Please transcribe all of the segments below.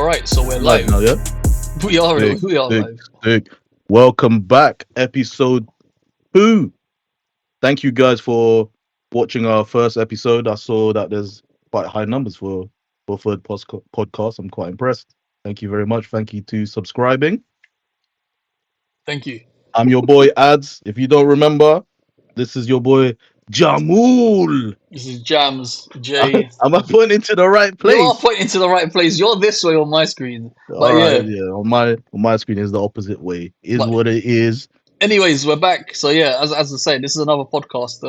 right, so we're Live live. now, yeah? We are Sick, we are sick, live. sick. Welcome back, episode 2. Thank you guys for watching our first episode. I saw that there's quite high numbers for third podcast. I'm quite impressed. Thank you very much. Thank you to subscribing. Thank you. I'm your boy Ads. If you don't remember, this is your boy Jamul. This is Jams J. Am I pointing to the right You are place? pointing to the right place. You're this way on my screen. All But right, yeah. yeah. On my screen is the opposite way. Is But what it is. anyways, we're back. So yeah, as I said, this is another podcast.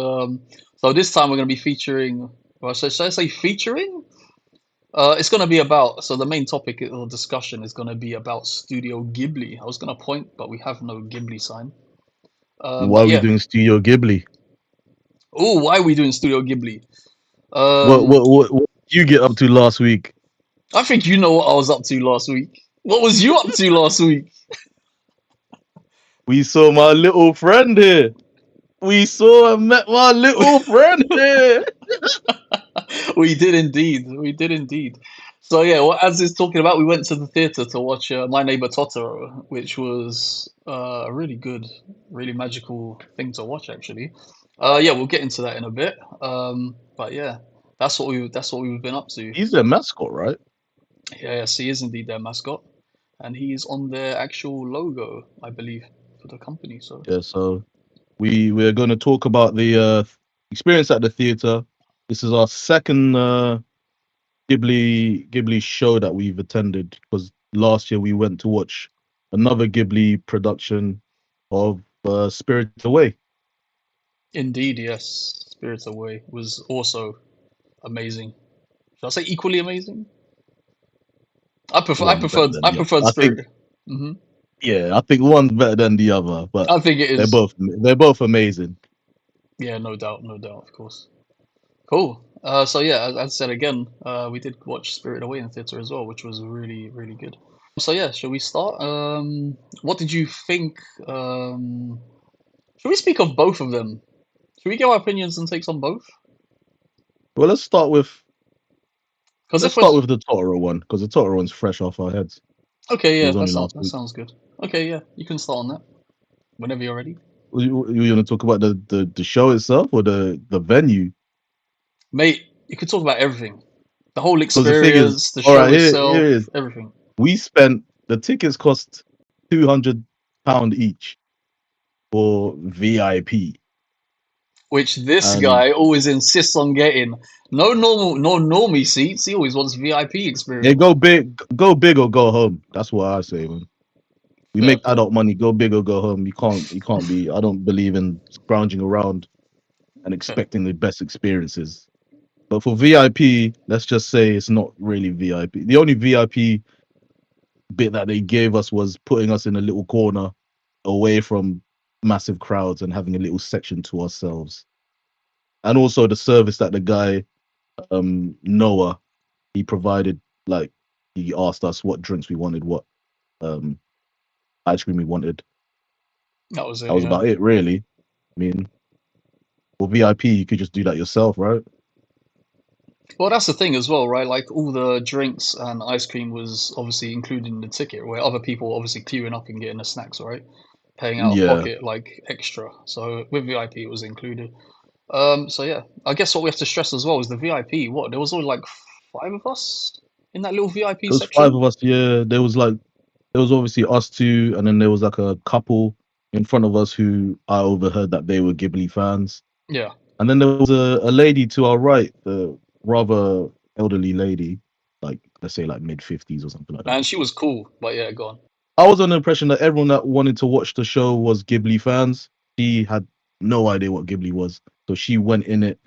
So this time we're gonna be featuring, well, should I say featuring? It's gonna be about, so the main topic or discussion is gonna be about Studio Ghibli. I was gonna point, but we have no Ghibli sign. Why But are we yeah. doing Studio Ghibli? Oh, why are we doing Studio Ghibli? What Um, what what, what did you get up to last week? I think you know what I was up to last week. What was you up to last week? We saw my little friend here. We saw and met my little friend here. We did indeed. We did indeed. So yeah, well, as is talking about, we went to the theater to watch My Neighbor Totoro, which was a really good, really magical thing to watch actually. Yeah, we'll get into that in a bit. But yeah, that's what we've been up to. He's their mascot, right? Yeah, yes, he is indeed their mascot, and he's on their actual logo, I believe, for the company. So Yeah. So we're going to talk about the experience at the theater. This is our second Ghibli show that we've attended because last year we went to watch another Ghibli production of Spirited Away. indeed, yes, Spirits Away was also amazing. Should I say equally amazing? One's better than I the other. preferred I think Spirit. hmm I think one's better than the other, but I think it they're is. both amazing. Yeah, no doubt, no doubt, of course. Cool. So yeah, as I said again, we did watch Spirit Away in theater as well, which was really, really good. So yeah, shall we start? What did you think? Should we speak of both of them? Should we give our opinions and takes on both? Well, Because let's if we're start with the Totoro one because the Totoro one's fresh off our heads. okay, It yeah, was only last that week. sounds good. Okay, yeah, you can start on that whenever you're ready. You want to talk about the show itself or the venue? Mate, you could talk about everything. The whole Because the thing is, experience, the all show right, here itself, is everything. we spent the tickets cost £200 each for VIP, Which this and guy always insists on getting. No normie seats. He always wants VIP yeah, experience. go big or go home. That's what I say, man. We Fair make play. adult money, go big or go home. You can't be. I don't believe in scrounging around and Fair. expecting the best experiences. But for VIP, let's just say it's not really VIP. The only VIP bit that they gave us was putting us in a little corner away from massive crowds and having a little section to ourselves. And also the service that the guy Noah he provided, like he asked us what drinks we wanted, what um ice cream we wanted. That was That it. was Yeah. about it, really. I mean, for VIP, you could just do that yourself, right? Well, that's the thing as well, right? Like all the drinks and ice cream was obviously included in the ticket, where other people obviously queuing up and getting the snacks, right? Paying out of Yeah. pocket like extra. So with VIP, it was included. So yeah, I guess what we have to stress as well is the VIP. What there was only like five of us in that little VIP There was five section. of us. Yeah, there was obviously us two, and then there was like a couple in front of us who I overheard that they were Ghibli fans, Yeah, and then there was a lady to our right, the rather elderly lady, like let's say like mid 50s or something like that. and she was cool, but yeah, go on. I was under the impression that everyone that wanted to watch the show was Ghibli fans. She had no idea what Ghibli was, so she went in it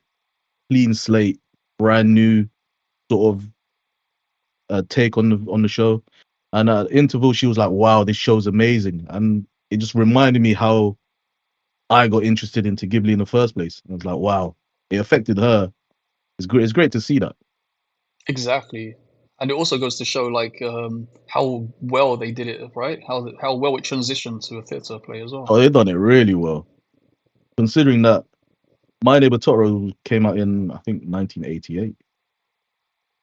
clean slate, brand new sort of take on the show. And at interval, she was like, "Wow, this show's amazing," and it just reminded me how I got interested into Ghibli in the first place. And I was like, "Wow, it affected her." It's great. It's great to see that. Exactly. And it also goes to show like how well they did it, right? How well it transitioned to a theater play as well. Oh, they done it really well, considering that My Neighbor Totoro came out in I think 1988.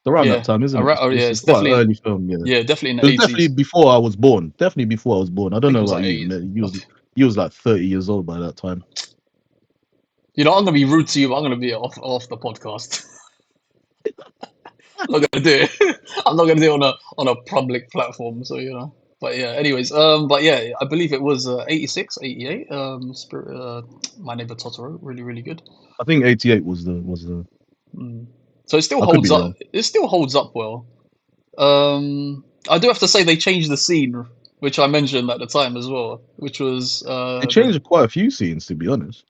around that Yeah, time, isn't it? around, oh yeah, It's it's quite an definitely early film. Yeah, yeah, definitely in it the was definitely eighties. before I was born. Definitely before I was born. I I don't think it know was about like you. eight. Man. You was like 30 years old by that time. You know, I'm gonna be rude to you, but I'm gonna be off the podcast. I'm not gonna do it. I'm not gonna do it on a public platform. So you know. But yeah. Anyways, but yeah, I believe it was 86, 88. Spirit, My Neighbor Totoro, really, really good. I think 88 was the. Mm. So it still I could be holds up. wrong. It still holds up well. I do have to say they changed the scene, which I mentioned at the time as well, which was They the. changed quite a few scenes, to be honest.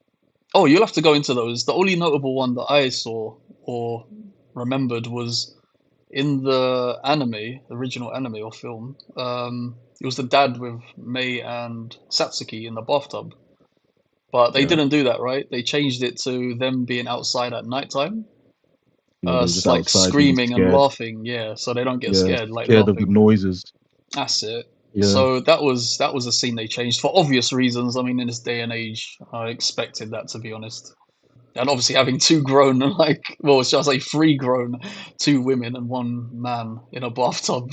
Oh, you'll have to go into those. The only notable one that I saw or remembered was in the anime, original anime or film. It was the dad with Mei and Satsuki in the bathtub, but they Yeah, didn't do that, right? They changed it to them being outside at nighttime, yeah, they were just like outside being screaming and scared. laughing, yeah, so they don't get Yeah, scared, like scared of the laughing. noises. That's it. Yeah, So that was a scene they changed for obvious reasons. I mean, in this day and age, I expected that, to be honest. And obviously having two grown, like, well, shall I say three grown, two women and one man in a bathtub,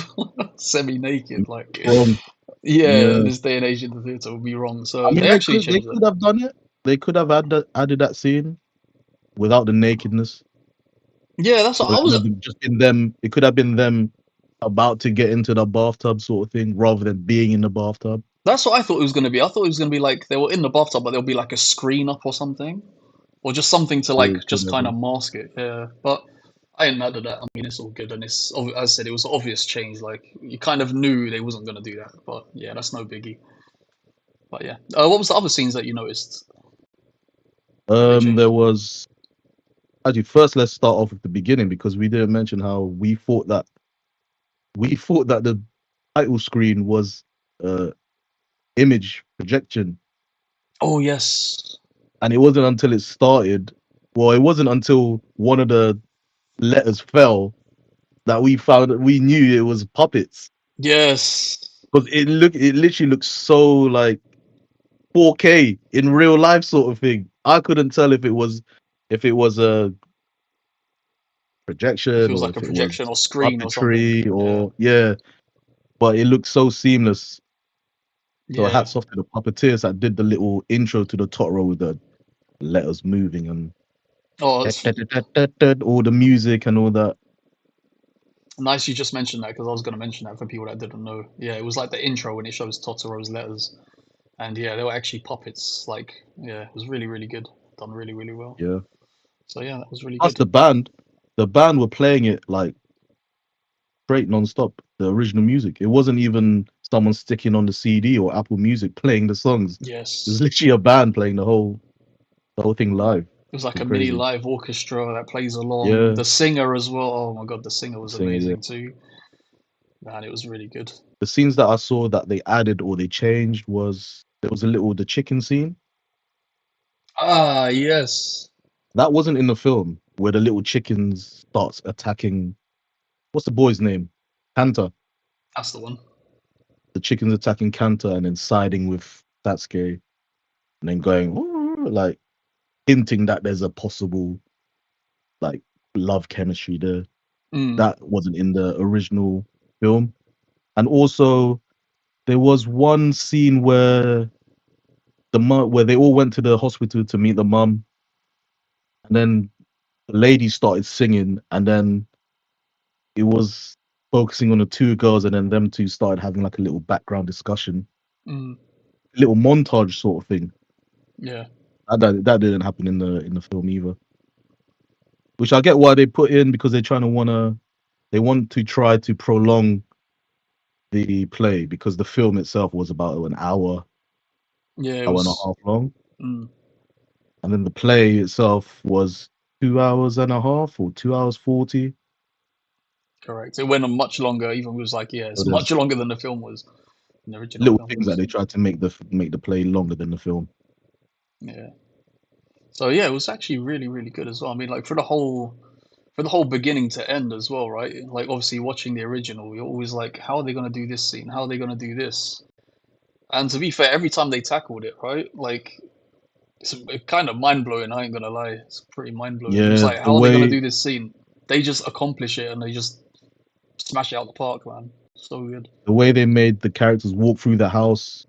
semi-naked, like, wrong. yeah, in Yeah, this day and age in the theatre would be wrong. I So mean they actually they changed that. could have done it. They could have added that scene without the nakedness. Yeah, that's what Or I it could was. have just been them. It could have been them about to get into the bathtub, sort of thing, rather than being in the bathtub. That's what I thought it was going to be. I thought it was going to be like they were in the bathtub, but there'll be like a screen up or something, or just something to Yeah, like it could just have kind of been. mask it. Yeah, but I ain't mad at that. I mean, it's all good, and as I said, it was an obvious change. Like you kind of knew they wasn't going to do that, but yeah, that's no biggie. But yeah, what was the other scenes that you noticed that they There changed? was actually first. Let's start off with the beginning because we didn't mention how we thought that the title screen was uh image projection, Oh yes, and it wasn't until it started. Well, it wasn't until one of the letters fell that we knew it was puppets yes. because it literally looks so like 4K in real life sort of thing. I couldn't tell if it was a If it projection was or like a if it was projection or screen or something, puppetry yeah, or yeah, but it looked so seamless. So yeah. hats off to the puppeteers that did the little intro to the Totoro with the letters moving and Oh, it's all the music and all that. nice you just mentioned that because I was going to mention that for people that didn't know. Yeah, it was like the intro when it shows Totoro's letters, and yeah, they were actually puppets. Like, yeah, it was really, really good, done really, really well. Yeah. So yeah, that was really Plus good. the band were playing it like straight non-stop, the original music. It wasn't even someone sticking on the CD or Apple Music playing the songs. It was Yes, literally a band playing the whole thing live. it was like It's a mini crazy. live orchestra that plays along. Yeah, The singer as well. Oh my God, the singer was saying yeah. amazing too. Man, it was really good. The scenes that I saw that they added or they changed was there was the chicken scene. Ah, yes, That wasn't in the film where the little chickens starts attacking what's the boy's name? Kanta. that's the one. The chickens attacking Kanta and then siding with Satsuke and then going "Ooh," like hinting that there's a possible like love chemistry there. Mm, That wasn't in the original film. And also there was one scene where where they all went to the hospital to meet the mum, and then the lady started singing, and then it was focusing on the two girls, and then them two started having like a little background discussion, mm, little montage sort of thing. yeah, That didn't happen in the film either. Which I get why they put in because they want to try to prolong the play because the film itself was about an yeah. It hour and a was. half long, Mm, and then the play itself was 2 hours and a half or 2 hours 40. correct. It went on much longer. Even was like, yeah, So it's much there's longer than the film was. The original little film things that was. they tried to make the play longer than the film. Yeah. So yeah, it was actually really, really good as well. I mean, like for the whole beginning to end as well, right? Like obviously watching the original, you're always like, how are they gonna do this scene? How are they gonna do this? And to be fair, every time they tackled it, right? Like it's kind of mind blowing. I ain't gonna lie, it's pretty mind blowing. You're just Yeah, like, how are they gonna do this scene? they just accomplish it and they just smash it out the park, man. So good. The way they made the characters walk through the house,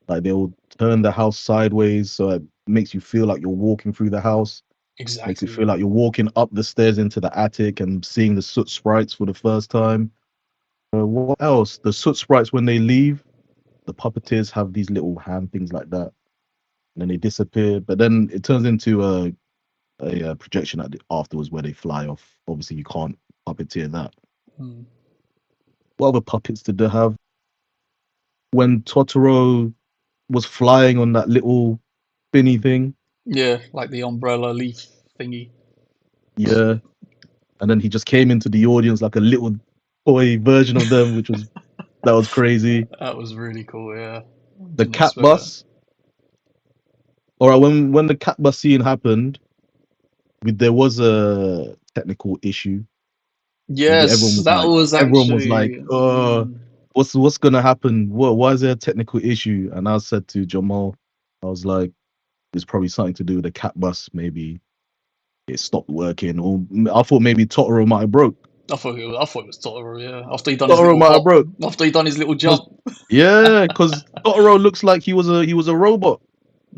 like they'll turn the house sideways, so it makes you feel like you're walking through the house. Makes it feel Exactly. like you're walking up the stairs into the attic and seeing the soot sprites for the first time. What else? The soot sprites when they leave, the puppeteers have these little hand things like that, and then they disappear. But then it turns into a projection afterwards where they fly off. Obviously, you can't puppeteer that. Mm. What other puppets did they have? When Totoro was flying on that little spinny thing, Yeah, like the umbrella leaf thingy. yeah, and then he just came into the audience like a little toy version of them, which was that was crazy. That was really cool. Yeah, The didn't cat expect that. bus. All right, when the cat bus scene happened, there was a technical issue. Yes, that was Everyone was like, actually. what's gonna happen? Why is there a technical issue? And I said to Jamal, I was like, it's probably something to do with the cat bus. Maybe it stopped working, or I thought maybe Totoro might have broke. I thought it was Totoro. Yeah, after he done his Totoro little might have hop, broke after he done his little because jump. yeah, because Totoro looks like he was a robot.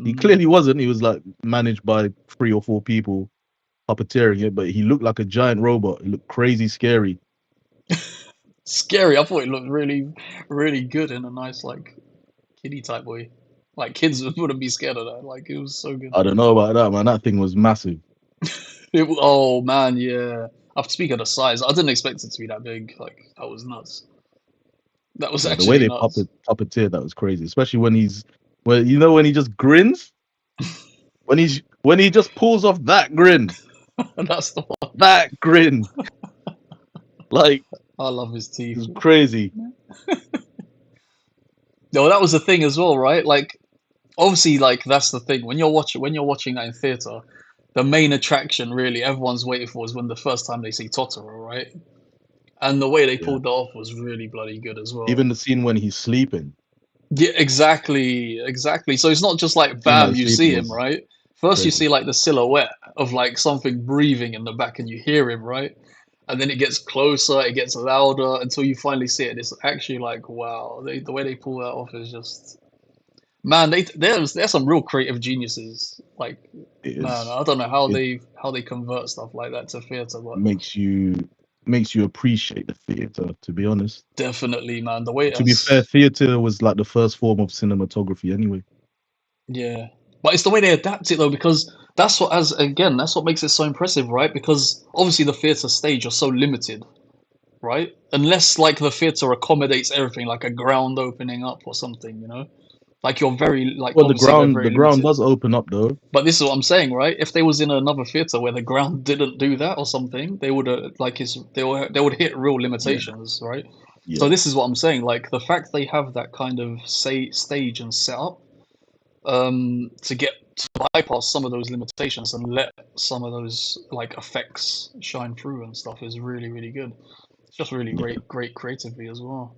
He Mm. clearly wasn't. He was like managed by 3 or 4 people puppeteering it, but he looked like a giant robot. He looked crazy scary. Scary. I thought it looked really, really good in a nice like kiddie type way. Like kids wouldn't be scared of that. Like it was so good. I don't know about that, man. That thing was massive. Oh man, yeah. After speaking of the size, I didn't expect it to be that big. Like that was nuts. That was Yeah, the way actually they nuts. puppeteered that was crazy. Especially when he just grins, when he just pulls off And that's the one. that grin, like I love his it teeth. was crazy. No, that was the thing as well, right? Like obviously, like that's the thing when you're watching that in theater, the main attraction really everyone's waiting for is when the first time they see Totoro, right? And the way they Yeah, pulled that off was really bloody good as well. even the scene when he's sleeping, Yeah, exactly, exactly. So it's not just like scene that bam, he's you sleeping see him, was right? First you crazy. see like the silhouette of like something breathing in the back and you hear him, right? And then it gets closer, it gets louder until you finally see it. It's actually like wow, the way they pull that off is just man, there's some real creative geniuses. Like It man, is I don't know how it they convert stuff like that to theater, but makes you appreciate the theater. To be honest, definitely, man, the way it to be fair, has. theater was like the first form of cinematography anyway. Yeah. But it's the way they adapt it though, because that's what makes it so impressive, right? Because obviously the theatre stage are so limited, right? Unless like the theatre accommodates everything, like a ground opening up or something, you know? Like you're very like Well, obviously they're the very ground limited. does open up though. But this is what I'm saying, right? If they was in another theatre where the ground didn't do that or something, they would they would hit real Yeah, limitations, right? So yeah, this is what I'm saying, like the fact they have that kind of say stage and setup to get to bypass some of those limitations and let some of those like effects shine through and stuff is really really good. It's just really yeah. great creatively as well.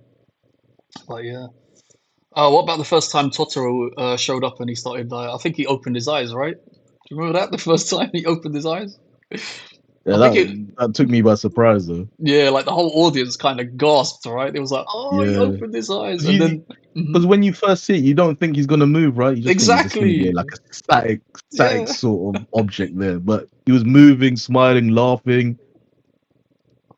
But yeah. What about the first time Totoro showed up and he started? I think he opened his eyes, right? Do you remember that? The first time he opened his eyes. Yeah, I think it. that took me by surprise though. Yeah, like the whole audience kind of gasped, right? It was like, "Oh, he Yeah, opened his eyes," and because then. Mhm. when you first see it, you don't think he's gonna move, right? You just think he's just gonna be Exactly. like a static Yeah. sort of object there. But he was moving, smiling, laughing.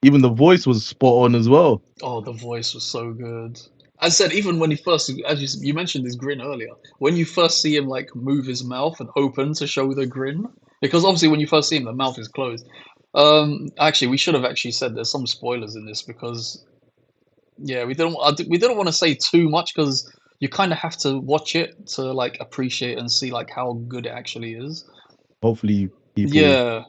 Even the voice was spot on as well. Oh, the voice was so good. I said even when he first, as you mentioned his grin earlier, when you first see him like move his mouth and open to show the grin, because obviously when you first see him, the mouth is closed. Actually, we should have actually said there's some spoilers in this because yeah, we didn't want to say too much because you kind of have to watch it to like appreciate and see like how good it actually is. Hopefully, people Yeah,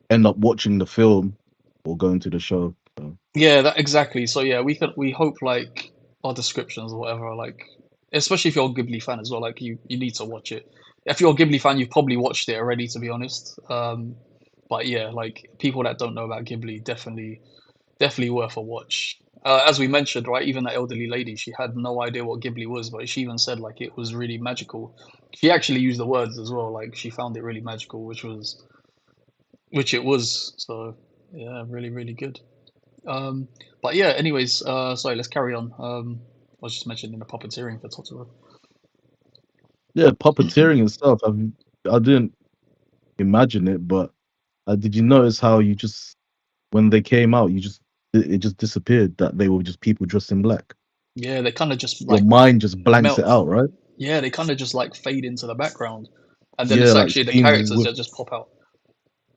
end up watching the film or going to the show. So yeah, that exactly. So yeah, we hope like our descriptions or whatever, like especially if you're a Ghibli fan as well, like you need to watch it. If you're a Ghibli fan, you've probably watched it already, to be honest. But yeah, like people that don't know about Ghibli, definitely worth a watch. As we mentioned, right, even that elderly lady, she had no idea what Ghibli was, but she even said like it was really magical. She actually used the words as well, like she found it really magical, which it was. So. Yeah, really, really good. Um, but yeah, anyways, sorry, let's carry on. I was just mentioning the puppeteering for Totoro. Yeah, puppeteering and stuff. I didn't imagine it, but did you notice how you just when they came out, it just disappeared that they were just people dressed in black. Yeah, they kind of just Your like mind just blanks it melt. out, right? Yeah, they kind of just like fade into the background, and then Yeah, it's like actually the scenes characters with that just pop out.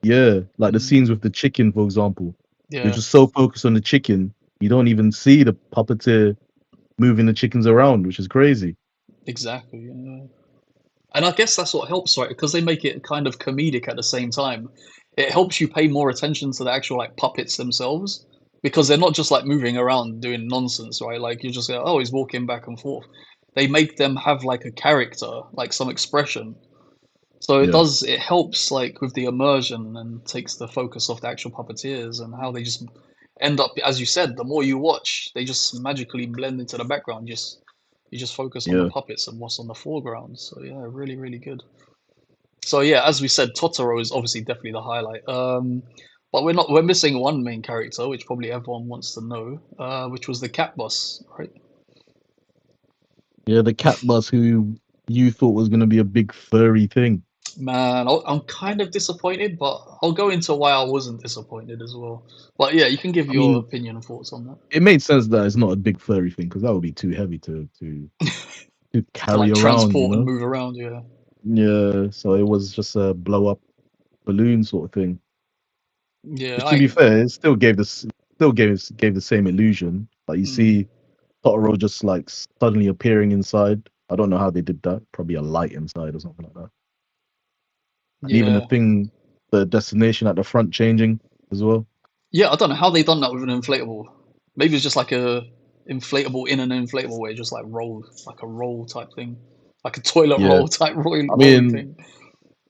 yeah, like the Mm, scenes with the chicken, for example. You're yeah, just so focused on the chicken, you don't even see the puppeteer moving the chickens around, which is crazy. exactly. Yeah. And I guess that's what helps, right? Because they make it kind of comedic at the same time. It helps you pay more attention to the actual like puppets themselves because they're not just like moving around doing nonsense, right? Like you just go, oh, he's walking back and forth. They make them have like a character, like some expression. So Yeah, it helps like with the immersion and takes the focus off the actual puppeteers and how they just end up, as you said, the more you watch, they just magically blend into the background. You just focus on the yeah. puppets and what's on the foreground. So yeah, really, really good. So yeah, as we said, Totoro is obviously definitely the highlight. But we're missing one main character, which probably everyone wants to know, which was the cat boss, right? Yeah, the cat bus who you thought was gonna be a big furry thing. Man, I'm kind of disappointed, but I'll go into why I wasn't disappointed as well. But yeah, you can give I your mean, opinion and thoughts on that. it made sense that it's not a big furry thing because that would be too heavy to To carry like around, you transport and know? move around, yeah. Yeah, so it was just a blow up balloon sort of thing. Yeah, Which, to be fair, it still gave the same illusion. Like you mm, see Totoro just like suddenly appearing inside. I don't know how they did that. Probably a light inside or something like that. And even yeah. the destination at the front changing as well. Yeah, I don't know how they done that with an inflatable. Maybe it's just like a inflatable in an inflatable way, just like roll, like a roll type thing, like a toilet Yeah, roll type I rolling mean, thing.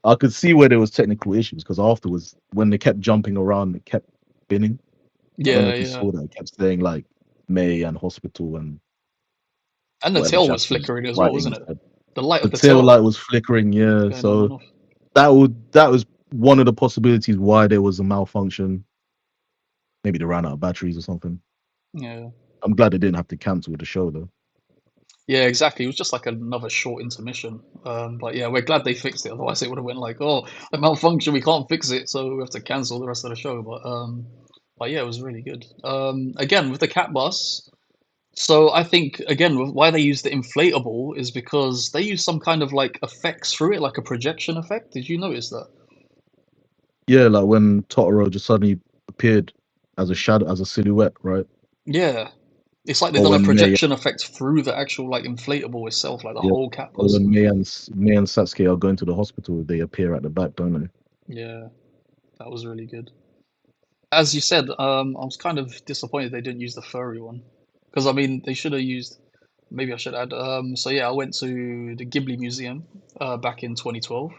I could see where there was technical issues because afterwards, when they kept jumping around, it kept spinning. I don't know Yeah, if you yeah. saw that. It kept saying like May and hospital and And the whatever tail was Japanese flickering as well, writing wasn't he it? said. The light The of the tail light tail was flickering, yeah. going on So and off. that was one of the possibilities why there was a malfunction. Maybe they ran out of batteries or something. Yeah. I'm glad they didn't have to cancel the show though. Yeah, exactly. It was just like another short intermission. But yeah, we're glad they fixed it. Otherwise, it would have went like, oh, a malfunction, we can't fix it, so we have to cancel the rest of the show. But yeah, it was really good. Again, with the cat bus. So I think again, why they use the inflatable is because they use some kind of like effects through it, like a projection effect. Did you notice that? Yeah, like when Totoro just suddenly appeared as a shadow, as a silhouette, right? Yeah, it's like they've Or done a when projection effect through the actual like inflatable itself, like the yeah, whole cat or bus. when May and Satsuki are going to the hospital, they appear at the back, don't they? Yeah, that was really good. As you said, I was kind of disappointed they didn't use the furry one, because I mean they should have used. Maybe I should add. So yeah, I went to the Ghibli Museum back in 2012,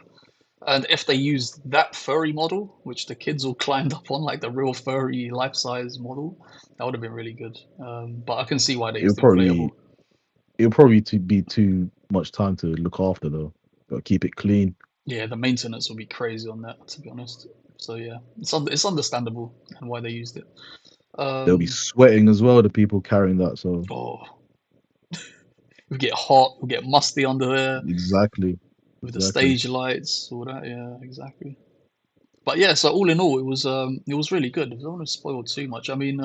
and if they used that furry model, which the kids all climbed up on, like the real furry life-size model, that would have been really good. But I can see why they It'll used probably inflatable. it'll probably to be too much time to look after though. Gotta keep it clean. Yeah, the maintenance would be crazy on that, to be honest. So yeah, it's understandable and why they used it. They'll be Um, sweating as well, the people carrying that. So oh, we get hot, we get musty under there exactly, with the exactly. stage lights, all that. Yeah, exactly. But yeah, so all in all, it was really good. I don't want to spoil too much. I mean,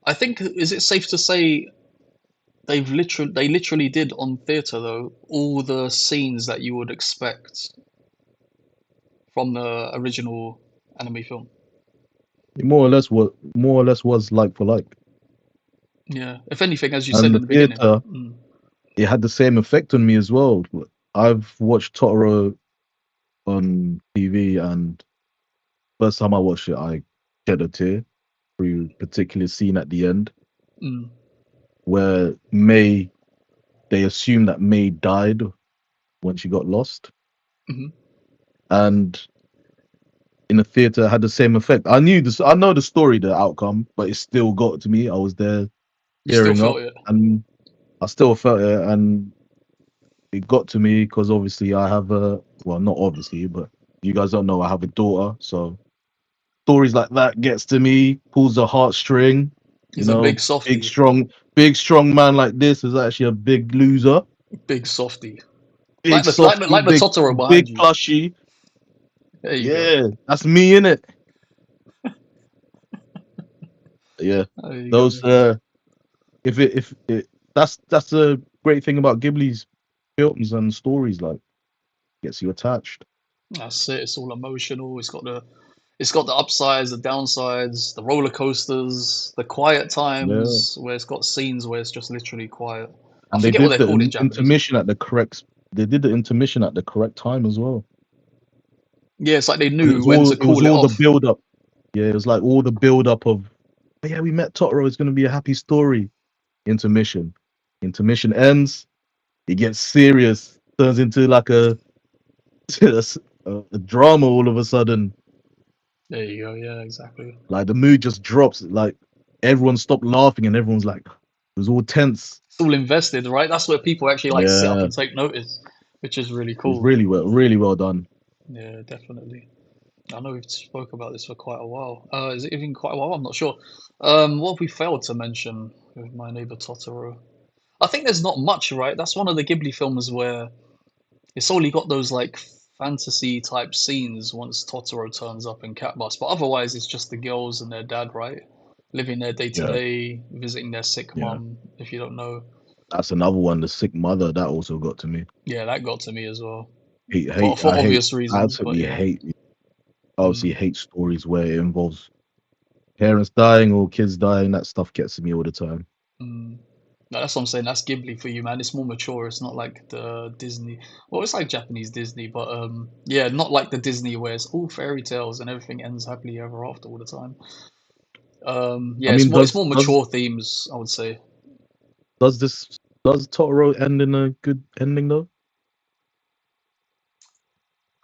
I think is it safe to say they literally did on theatre though all the scenes that you would expect from the original anime film. More or less was like for like. Yeah. If anything, as you said And in the the beginning. theater, it had the same effect on me as well. I've watched Totoro on TV, and first time I watched it, I shed a tear through a particular scene at the end Mm, where May they assume that May died when she got lost, hmm. and in the theater it had the same effect. I knew this, I know the story, the outcome, but it still got to me. I was there You still tearing up, felt it. and I still felt it, and it got to me because obviously I have a well, not obviously, but you guys don't know I have a daughter, so stories like that gets to me, pulls the heartstring. You He's a know, big softy. big strong man like this is actually a big loser. Big softy. Big softy, Like the Totoro behind big you. plushie. There you go. Yeah, that's me in it. Yeah, There you those go. if it that's the great thing about Ghibli's films and stories, like gets you attached. That's it. It's all emotional. It's got the upsides, the downsides, the roller coasters, the quiet Yeah, times where it's got scenes where it's just literally quiet. I and they forget what did they're the called in Japanese. intermission at the correct. They did the intermission at the correct time as well. Yeah, it's like they 'Cause knew when to it was call it all the off. build up. Yeah, it was like all the build up of, "Oh, yeah, we met Totoro. It's gonna be a happy story." Intermission. Intermission ends. It gets serious. Turns into like a drama all of a sudden. There you go. Yeah, exactly. Like the mood just drops. Like everyone stopped laughing and everyone's like, it was all tense. It's all invested, right? That's where people actually like sit up Yeah, and take notice, which is really it was cool. really well done. Yeah, definitely. I know we've spoke about this for quite a while. Is it even quite a while? I'm not sure. What have we failed to mention with My Neighbor Totoro? I think there's not much, right? That's one of the Ghibli films where it's only got those like fantasy type scenes once Totoro turns up in Cat Bus, but otherwise it's just the girls and their dad, right? Living their day to Yeah, day, visiting their sick yeah. mum, if you don't know. That's another one. The sick mother that also got to me. Yeah, that got to me as well. I For hate. obvious I reasons, but absolutely yeah. hate. Obviously, Mm, hate stories where it involves parents dying or kids dying. That stuff gets to me all the time. mm. No, that's what I'm saying. That's Ghibli for you, man. It's more mature. It's not like the Disney. Well, it's like Japanese Disney, but yeah, not like the Disney where it's all fairy tales and everything ends happily ever after all the time. I Yeah, mean, it's more mature themes, I would say. does this does Totoro end in a good ending though?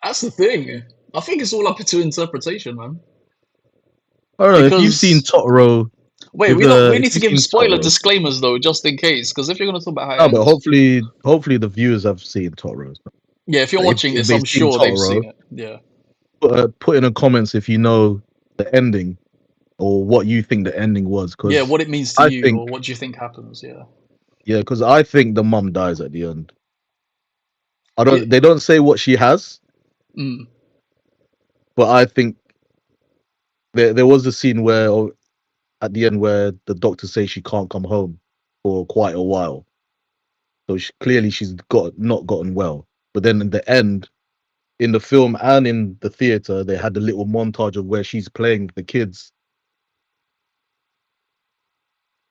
That's the thing. I think it's all up to interpretation, man. I don't know if you've seen Because Totoro wait, with the we if need to you've give seen spoiler Totoro. disclaimers though, just in case. Because if you're gonna talk about how it No, but ends, hopefully the viewers have seen Totoro. yeah, if you're watching If this, they've I'm seen sure they've Totoro, seen it. Yeah, put in the comments if you know the ending or what you think the ending was. yeah, Because what it means to I you, think or what do you think happens? Yeah, yeah, because I think the mum dies at the end. I yeah. don't. They don't say what she has, Mm. but I think there was a scene where at the end where the doctor says she can't come home for quite a while. So clearly she's got not gotten well. But then in the end, in the film and in the theater, they had a little montage of where she's playing with the kids.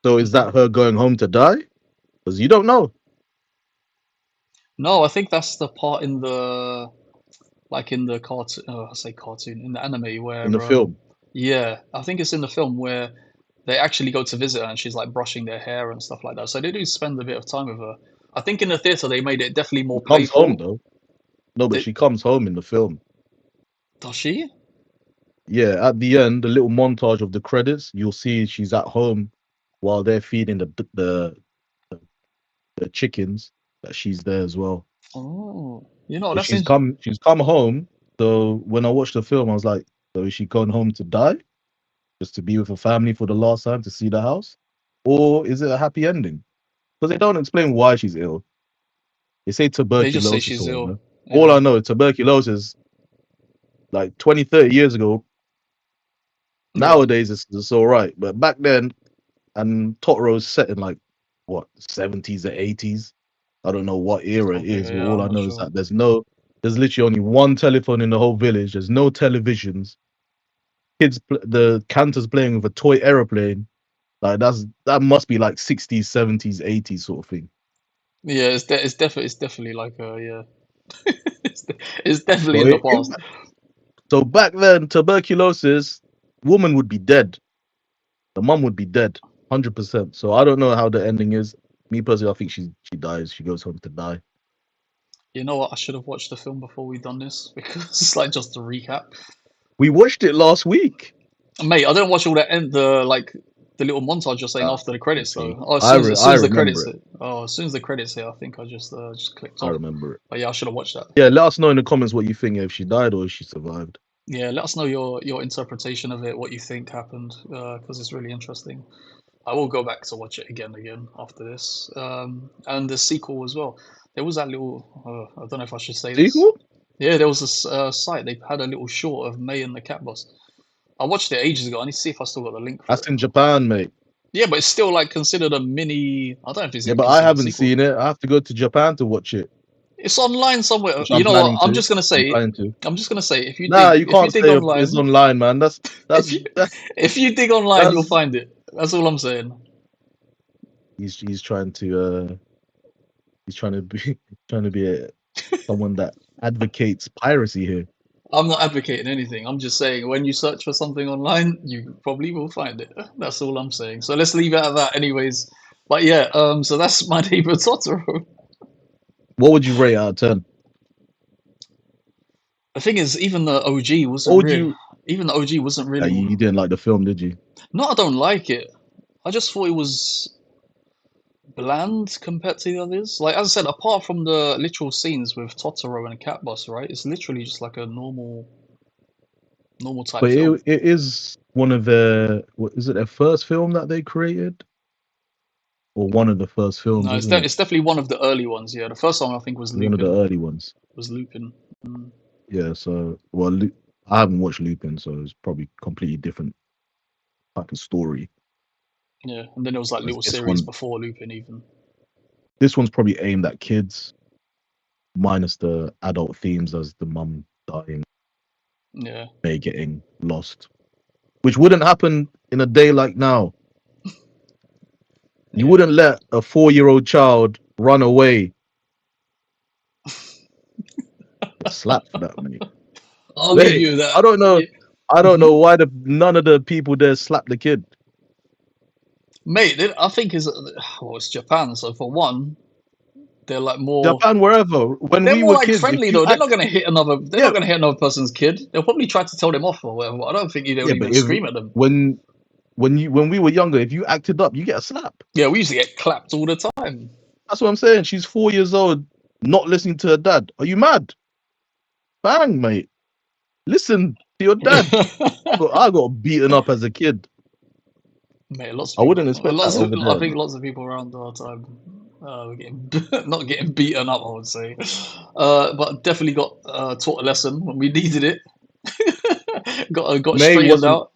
So is Hmm. that her going home to die? Because you don't know No, I think that's the part in the like in the cartoon. Oh, I say cartoon in the anime in the where film. yeah, I think it's in the film where they actually go to visit her and she's like brushing their hair and stuff like that. So they do spend a bit of time with her. I think in the theater they made it definitely She more comes home playful. though. No, but They, she comes home in the film. does she? Yeah, at the end, the little montage of the credits, you'll see she's at home while they're feeding the chickens. That she's there as well. Oh, you know So that's she's come home. So when I watched the film, I was like, so is she gone home to die? Just to be with her family for the last time to see the house? Or is it a happy ending? Because they don't explain why she's ill. They say they just say tuberculosis she's or ill. whatever. All Yeah, I know is tuberculosis, like 20, 30 years ago, yeah. nowadays it's all right. But back then, and Totoro's set in like, what, 70s or 80s? I don't know what era it Okay, is, but yeah, all I'm I not know is sure. that there's literally only one telephone in the whole village. There's no televisions. The Cantor's playing with a toy aeroplane. Like that must be like 60s, 70s, 80s sort of thing. Yeah, it's definitely like yeah, it's, it's definitely So in the it, past. so back then, tuberculosis, woman would be dead. The mum would be dead, 100%. So I don't know how the ending is. Me personally, I think she dies. She goes home to die. You know what? I should have watched the film before we done this because, like, just to recap, We watched it last week. mate. I don't watch all that end the like the little montage you're saying Ah, after the you credits though. see, Oh, as soon I as the remember credits it. hit. Oh, as soon as the credits hit, I think I just clicked I off. remember it. But yeah, I should have watched that. Yeah, let us know in the comments what you think if she died or if she survived. Yeah, let us know your interpretation of it, what you think happened, because it's really interesting. I will go back to watch it again after this. And the sequel as well. There was that little. I don't know if I should say this. Sequel? Yeah, there was this site. They had a little short of May and the Cat Boss. I watched it ages ago. I need to see if I still got the link for That's it. in Japan, mate. Yeah, but it's still like considered a mini. I don't know if it's Yeah, even but I considered a haven't sequel. seen it. I have to go to Japan to watch it, It's online somewhere. which You I'm know what? planning I'm to. just gonna I'm say. planning to. I'm just gonna say Nah, you if you can't dig say it's online, online, man. if you if you dig online, you'll That's find it. That's all I'm saying. he's trying to he's trying to be trying to be someone that advocates piracy here. I'm not advocating anything. I'm just saying when you search for something online, you probably will find it. That's all I'm saying. So let's leave it at that, anyways. But yeah, so that's my neighbor Totoro. What would you rate out of 10? The thing is, even the OG What wasn't would really. you Even the OG wasn't really. you didn't like the film, did you? No, I don't like it. I just thought it was bland compared to the others. Like as I said, apart from the literal scenes with Totoro and Cat Boss, right? It's literally just like a normal type But film. it is one of their what is it their first film that they created? Or one of the first films, No, isn't it? it's definitely one of the early ones. Yeah, the first one I think was One of the Lupin. early ones. Was Lupin. Mm. Yeah, so well I haven't watched Lupin, so it's probably completely different type of story. Yeah, and then there was like Whereas little series before Lupin even. this one's probably aimed at kids, minus the adult themes as the mum dying, Yeah, May getting lost, which wouldn't happen in a day like now. You yeah. wouldn't let a 4-year-old child run away. Get slapped for that, mate. I'll give Mate, you that. I don't know. Yeah. I don't Hmm. know why none of the people there slapped the kid. Mate, I think is well, it's Japan, so for one, they're like more. Japan, wherever. When They're we more were like kids, if friendly you though. They're act, not gonna hit another. They're yeah, not gonna hit another person's kid. They'll probably try to tell them off or whatever. But I don't think they would yeah, but even if scream at them. when we were younger, if you acted up, you get a slap. Yeah, we used to get clapped all the time. That's what I'm saying. She's 4 years old, not listening to her dad. Are you mad? Bang, mate. Listen to your dad. I got beaten up as a kid. Mate, lots of I wouldn't people. expect that over I there, think bro. lots of people around our time were getting not getting beaten up. I would say, but definitely got taught a lesson when we needed it. Got May straightened wasn't out.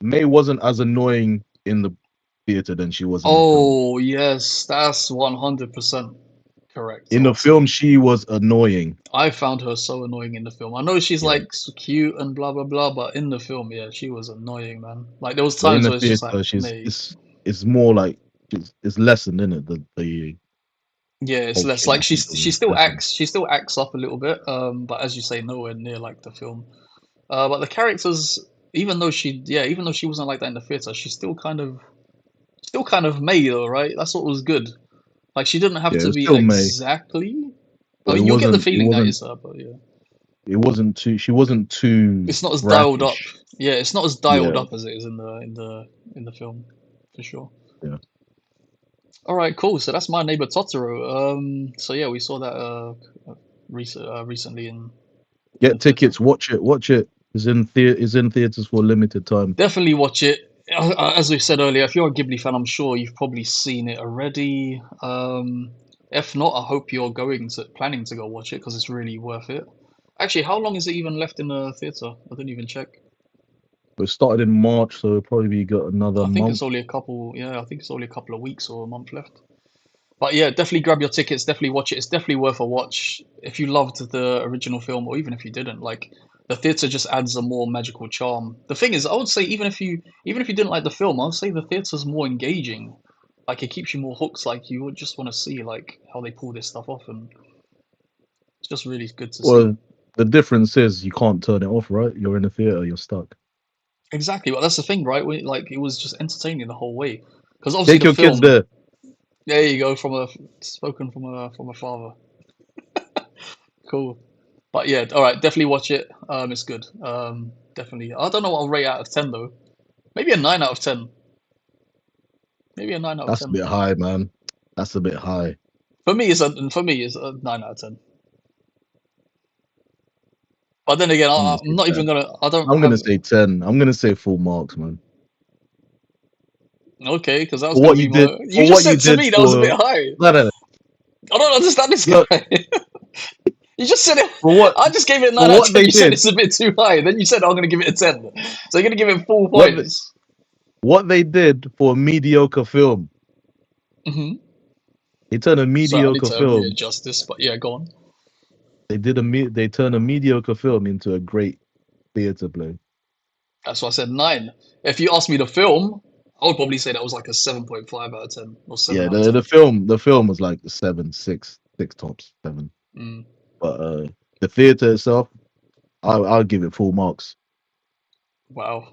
May wasn't as annoying in the theater than she was in the film. Oh yes, that's 100% correct. I In the would say. film, she was annoying. I found her so annoying in the film. I know she's Yeah, like so cute and blah blah blah, but in the film, yeah, she was annoying, man. Like there was but in times the where it's just like, theater, mate, it's more like it's lessened, isn't it? The yeah, it's less culture like that people she still lessened. acts up a little bit, but as you say, nowhere near like the film. But the characters, even though she wasn't like that in the theater, she's still kind of May though, right? That's what was good. Like she didn't have Yeah, to it's be still May, exactly. I but mean, you'll get the it feeling that wasn't it's her, but yeah, it wasn't too she wasn't too it's not as dialed up. brackish. Yeah, it's not as dialed Yeah, up as it is in the film, for sure. yeah. All right, cool. So that's my neighbor Totoro. So yeah, we saw that recently in the Get theater. tickets, watch it. Is in theaters for a limited time. Definitely watch it. As we said earlier, if you're a Ghibli fan, I'm sure you've probably seen it already. If not, I hope you're planning to go watch it because it's really worth it. Actually, how long is it even left in the theater? I didn't even check. But it started in March, so it'll probably be got another I think it's month. only a couple. Yeah, I think it's only a couple of weeks or a month left. But yeah, definitely grab your tickets. Definitely watch it. It's definitely worth a watch if you loved the original film, or even if you didn't. Like the theater just adds a more magical charm. The thing is, I would say even if you didn't like the film, I would say the theater's more engaging. Like it keeps you more hooked. Like you would just want to see like how they pull this stuff off, and it's just really good to see. Well, the difference is you can't turn it off, right? You're in the theater, you're stuck. Exactly, but that's the thing, right? Like it was just entertaining the whole way. Because obviously Take the your kids film, there. there you go, spoken from a father. Cool. But yeah, all right, definitely watch it. It's good. Definitely. I don't know what I'll rate out of 10 though. Maybe a 9 out of 10. Maybe a 9 out of That's a 10. bit high, man. That's a bit high. For me, it's a 9 out of 10. But then again, I'm gonna I'm say not 10. even gonna. I don't I'm have. gonna say 10. I'm gonna say full marks, man. Okay, because that was For gonna what be you did, my. You for just what you said to did me that was a bit for high. no, no, no. I don't understand this Look, guy. You just said it. for what I just gave it a 9 for out of what 10. they You said did, it's a bit too high. Then you said I'm gonna give it a 10. So you're gonna give it full what the, points. what they did for a mediocre film. Hmm. They turned a So I need mediocre to film. readjust this, but yeah, go on. They turned a mediocre film into a great theater play. That's why I said 9. If you asked me the film, I would probably say that was like a 7.5 out of 10 or 7 Yeah, out of the 10. film was like 7, 6 tops, 7. Mm. But the theater itself, I'll give it full marks. Wow.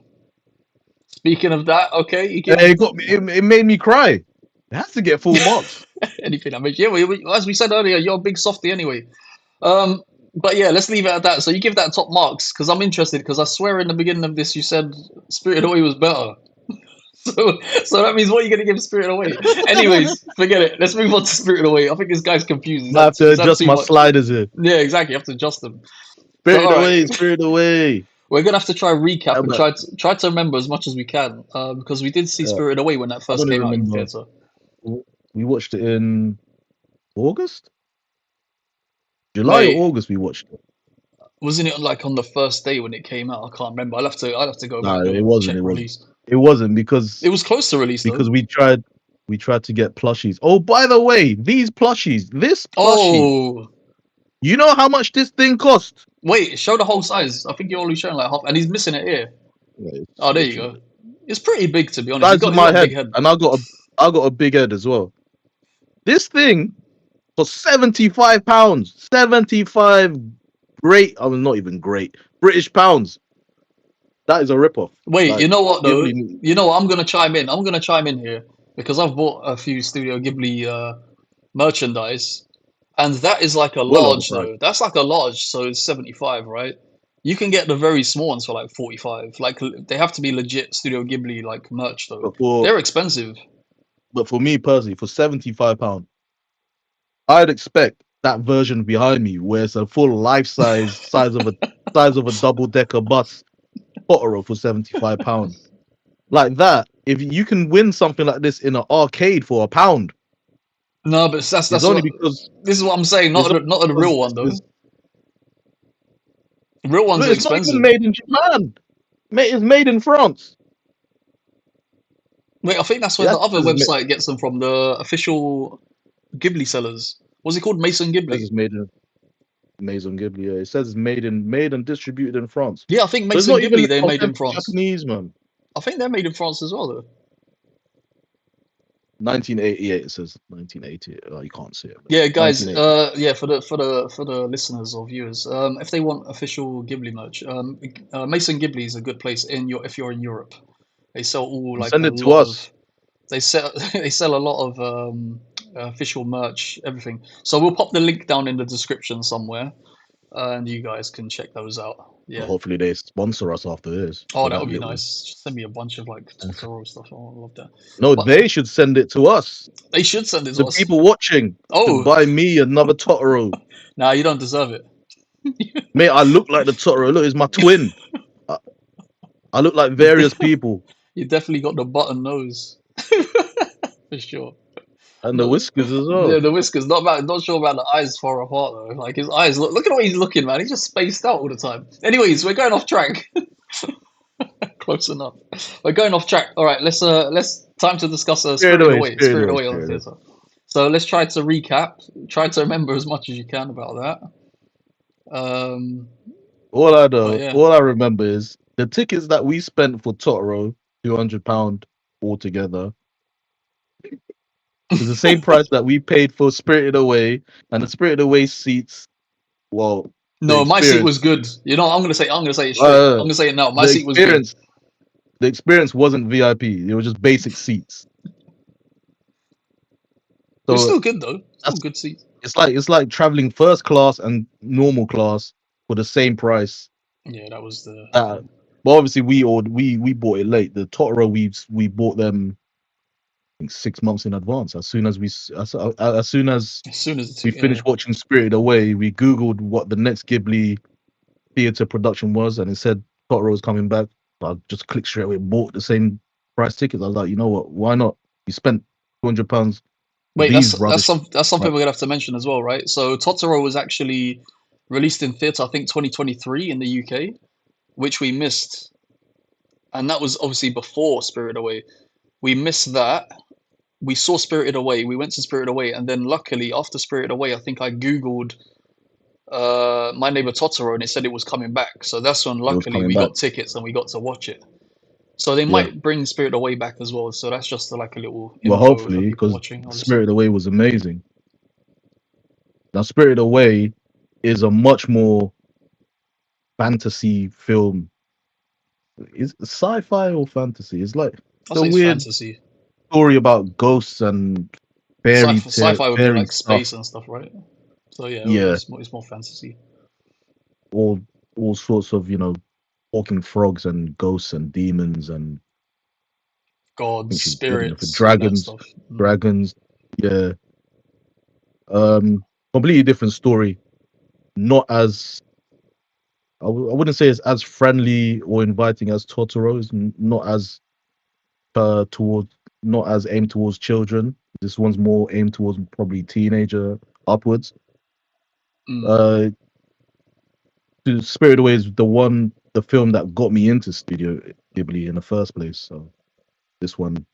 Speaking of that, okay, you give It got me. It made me cry. It has to get full marks. anything that makes. Yeah, as we said earlier, you're a big softy anyway. Um, but yeah, let's leave it at that. So you give that top marks because I'm interested because I swear in the beginning of this you said Spirited Away was better. So that means what are you going to give Spirited Away? Anyways, forget it. Let's move on to Spirited Away. I think this guy's confused. I have to He's had adjust too my much. sliders here. Yeah, exactly. You have to adjust them. So Spirit all right, away, spirit away. we're gonna have to try recap and But try to remember as much as we can because we did see Spirited Away when that I'm first gonna came out in remember. theater. We watched it in August, July or Wait, August. We watched it. wasn't it like on the first day when it came out? I can't remember. I'll have to go No, back it and wasn't. check It wasn't. release. It wasn't It was close to release though. because we tried to get plushies. Oh, by the way, these plushies, this plushie, Oh, you know how much this thing cost? wait, show the whole size. I think you're only showing like half, and he's missing an ear. Yeah, it's Oh, there you go. literally It's pretty big to be honest. size of He's my got a big head, head. and I got a big head as well. This thing for £75. 75 great. I mean, not even great British pounds. That is a ripoff. Wait, you Like know what though? Ghibli, You know what? I'm gonna chime in. I'm gonna chime in here because I've bought a few Studio Ghibli merchandise, and that is like a well large overpriced. though. That's like a large, so it's 75, right? You can get the very small ones for like 45. Like they have to be legit Studio Ghibli like merch though. But for They're expensive. me personally, for £75, I'd expect that version behind me, where it's a full life size of a double decker bus Totoro for £75. Like that, if you can win something like this in an arcade for £1, No, but it's that's only what because this is what I'm saying. it's Not a real one though. it's, Real ones look, are it's not even expensive. made in Japan. It's made in France. Wait, I think that's where It the actually other says website gets them from. The official Ghibli sellers. What's it called? Mason Ghibli. it's made in Maison Ghibli. Yeah. It says it's made and distributed in France. Yeah, I think So it's Mason not even Ghibli they're made in authentic France. Japanese, man. I think they're made in France as well, though. 1988. It says 1988. Oh, you can't see it. But Yeah, guys. 1980. Yeah, for the listeners or viewers, if they want official Ghibli merch, Mason Ghibli is a good place in your if you're in Europe. They sell all And like send a it to lot us. of they sell they sell a lot of official merch, everything. So we'll pop the link down in the description somewhere, and you guys can check those out. Well, Yeah. hopefully they sponsor us after this Oh, for that that would be little. nice. Just send me a bunch of like Totoro stuff. Oh, I love that. No, But they should send it to us. they should send it to The us. people watching should Oh, buy me another Totoro. nah, you don't deserve it. Mate, I look like the Totoro. Look, it's my twin. I, I look like You, various people. you definitely got the button nose for sure. And the Not, whiskers as yeah, well. the whiskers. Not sure about the eyes far apart though. Like his eyes. Look at the way he's looking, man. He's just spaced out all the time. Anyways, we're going off track. Close enough. We're going off track. All right, let's time to discuss Spirit away, spirit Spirited away, Away on the spirit away. theater. So let's try to recap. Try to remember as much as you can about that. But yeah, All I remember is the tickets that we spent for Totoro, £200 altogether, is the same price that we paid for Spirited Away, and the Spirited Away seats. Well, the no, my seat experience, was good. You know, I'm gonna say it straight. uh, I'm gonna say it now. My the seat was good. experience, the experience wasn't VIP. It was just basic seats. It was So still good though. Still that's good seats. it's like traveling first class and normal class for the same price. Yeah, that was the But obviously we bought it late. The Totoro we bought them I think 6 months in advance. As soon as as soon as as soon as the we yeah. finished watching Spirited Away, we googled what the next Ghibli theater production was, and it said Totoro was coming back. I just clicked straight away, bought the same price tickets. I was like, you know what? Why not? You spent £200 for Wait, these that's rubbish. something Like, we're gonna have to mention as well, right? So Totoro was actually released in theatre, I think 2023 in the UK, which we missed, and that was obviously before Spirit Away. We missed that. We saw Spirited Away. We went to Spirited Away, and then luckily after Spirited Away, I think I googled My Neighbor Totoro, and it said it was coming back. So that's when it was luckily coming we back. got tickets and we got to watch it. So they Yeah. might bring Spirited Away back as well. So that's just like a little Well, info for hopefully, people because watching, obviously. Spirited Away was amazing. Now, Spirited Away is a much more fantasy film. Is it sci-fi or fantasy? It's like I'll a say it's weird fantasy. story about ghosts and Sci-fi would be fairy like space stuff. and stuff, right? So yeah, Yeah, it's more fantasy. all all sorts of talking frogs and ghosts and demons, and I Gods, think she's building it for spirits, all that dragons. stuff. Mm. Dragons, yeah. Completely different story. Not as I wouldn't say it's as friendly or inviting as Totoro. It's not as towards not as aimed towards children. This one's more aimed towards probably teenager upwards. Mm. Uh, Spirit Away is the film that got me into Studio Ghibli in the first place. So this one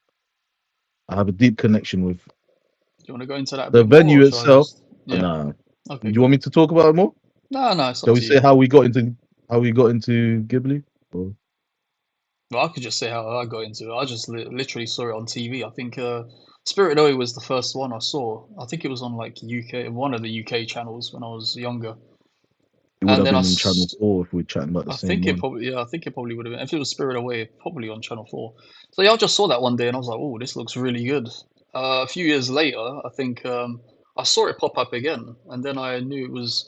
I have a deep connection with. Do you want to go into that a The bit more, venue or shall I itself, just? Yeah. nah. Okay, Do you want good. me to talk about it more? No, no, it's up Shall we to say you. how we got into Ghibli? Or Well, I could just say how I got into it. I just literally saw it on TV. I think Spirited Away was the first one I saw. I think it was on like UK, one of the UK channels when I was younger. it would And have then been on Channel 4 if we're chatting about the I same think it one. probably, yeah, I think it probably would have been. If it was Spirit Away, probably on Channel 4. So yeah, I just saw that one day and I was like, oh, this looks really good. A few years later, I think I saw it pop up again, and then I knew it was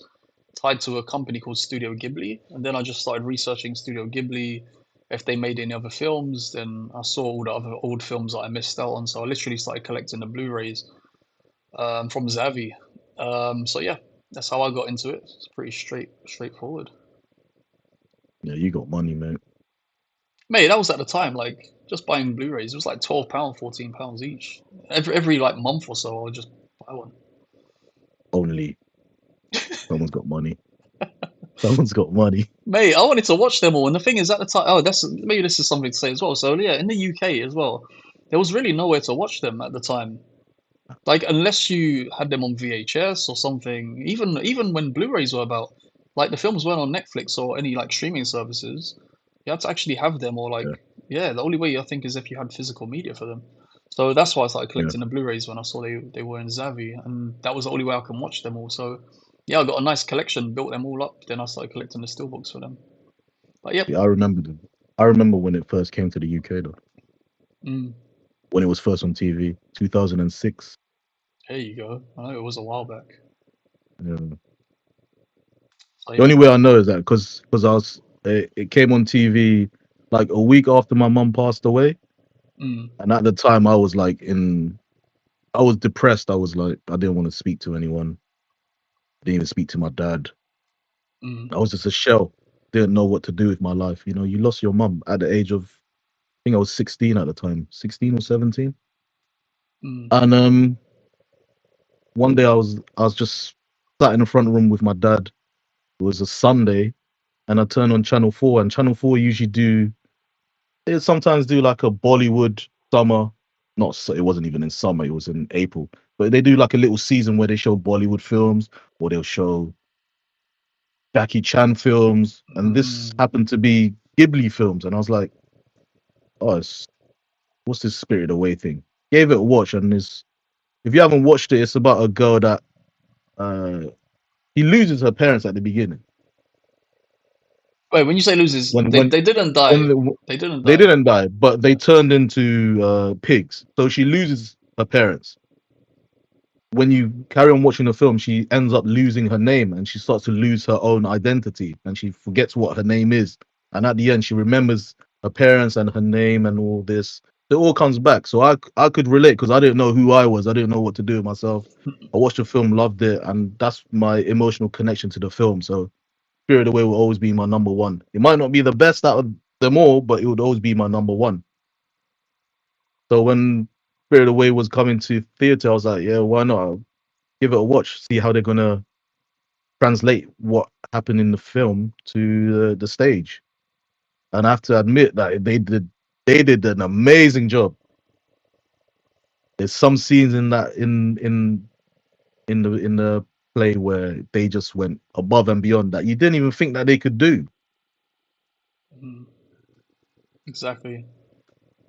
tied to a company called Studio Ghibli. And then I just started researching Studio Ghibli, if they made any other films. Then I saw all the other old films that I missed out on. So I literally started collecting the Blu-rays from Zavi. So yeah, that's how I got into it. It's pretty straightforward. Yeah, you got money, mate. Mate, that was at the time, like just buying Blu-rays. It was like £12, £14 each. Every like month or so, I would just buy one. Only someone's got money. Someone's got money. Mate, I wanted to watch them all, and the thing is, at the time, oh, that's maybe this is something to say as well. So yeah, in the UK as well, there was really nowhere to watch them at the time. Like unless you had them on VHS or something. Even when Blu-rays were about, like the films weren't on Netflix or any like streaming services. You had to actually have them, or like Yeah, yeah, the only way I think is if you had physical media for them. So that's why I started yeah. collecting the Blu-rays when I saw they were in Zavi, and that was the only way I can watch them all. So yeah, I got a nice collection, built them all up. Then I started collecting the steelbooks for them. But yep, Yeah, I remember them. I remember when it first came to the UK though. mm, When it was first on TV, 2006. there you go. I know it was a while back. Yeah. So The yeah, only way I know is that because it came on TV like a week after my mum passed away, mm, and at the time I was depressed. I was like I didn't want to speak to anyone. Didn't even speak to my dad. mm, I was just a shell. Didn't know what to do with my life. You lost your mum at the age of I think I was 16 at the time, 16 or 17. mm. And one day I was just sat in the front room with my dad. It was a Sunday, and I turned on Channel 4, and Channel 4 usually they sometimes do like a Bollywood summer. Not so, it wasn't even in summer, it was in April. But they do like a little season where they show Bollywood films or they'll show Jackie Chan films, and this Mm. happened to be Ghibli films, and I was like, oh, what's this Spirit Away thing? Gave it a watch, and this if you haven't watched it, it's about a girl that uh he loses her parents at the beginning. Wait, when you say losers, When they didn't die. when They didn't they die. didn't die, but they Yeah. turned into pigs. So she loses her parents. When you carry on watching the film, she ends up losing her name and she starts to lose her own identity and she forgets what her name is. And at the end, she remembers her parents and her name and all this. It all comes back. So I could relate because I didn't know who I was. I didn't know what to do with myself. I watched the film, loved it, and that's my emotional connection to the film. So Spirit Away will always be my number one. It might not be the best out of them all, but it would always be my number one. So when Spirit Away was coming to theater, I was like, yeah, why not? I'll give it a watch, see how they're gonna translate what happened in the film to the stage. And I have to admit that they did an amazing job. There's some scenes in that in the play where they just went above and beyond that you didn't even think that they could do. Mm, exactly.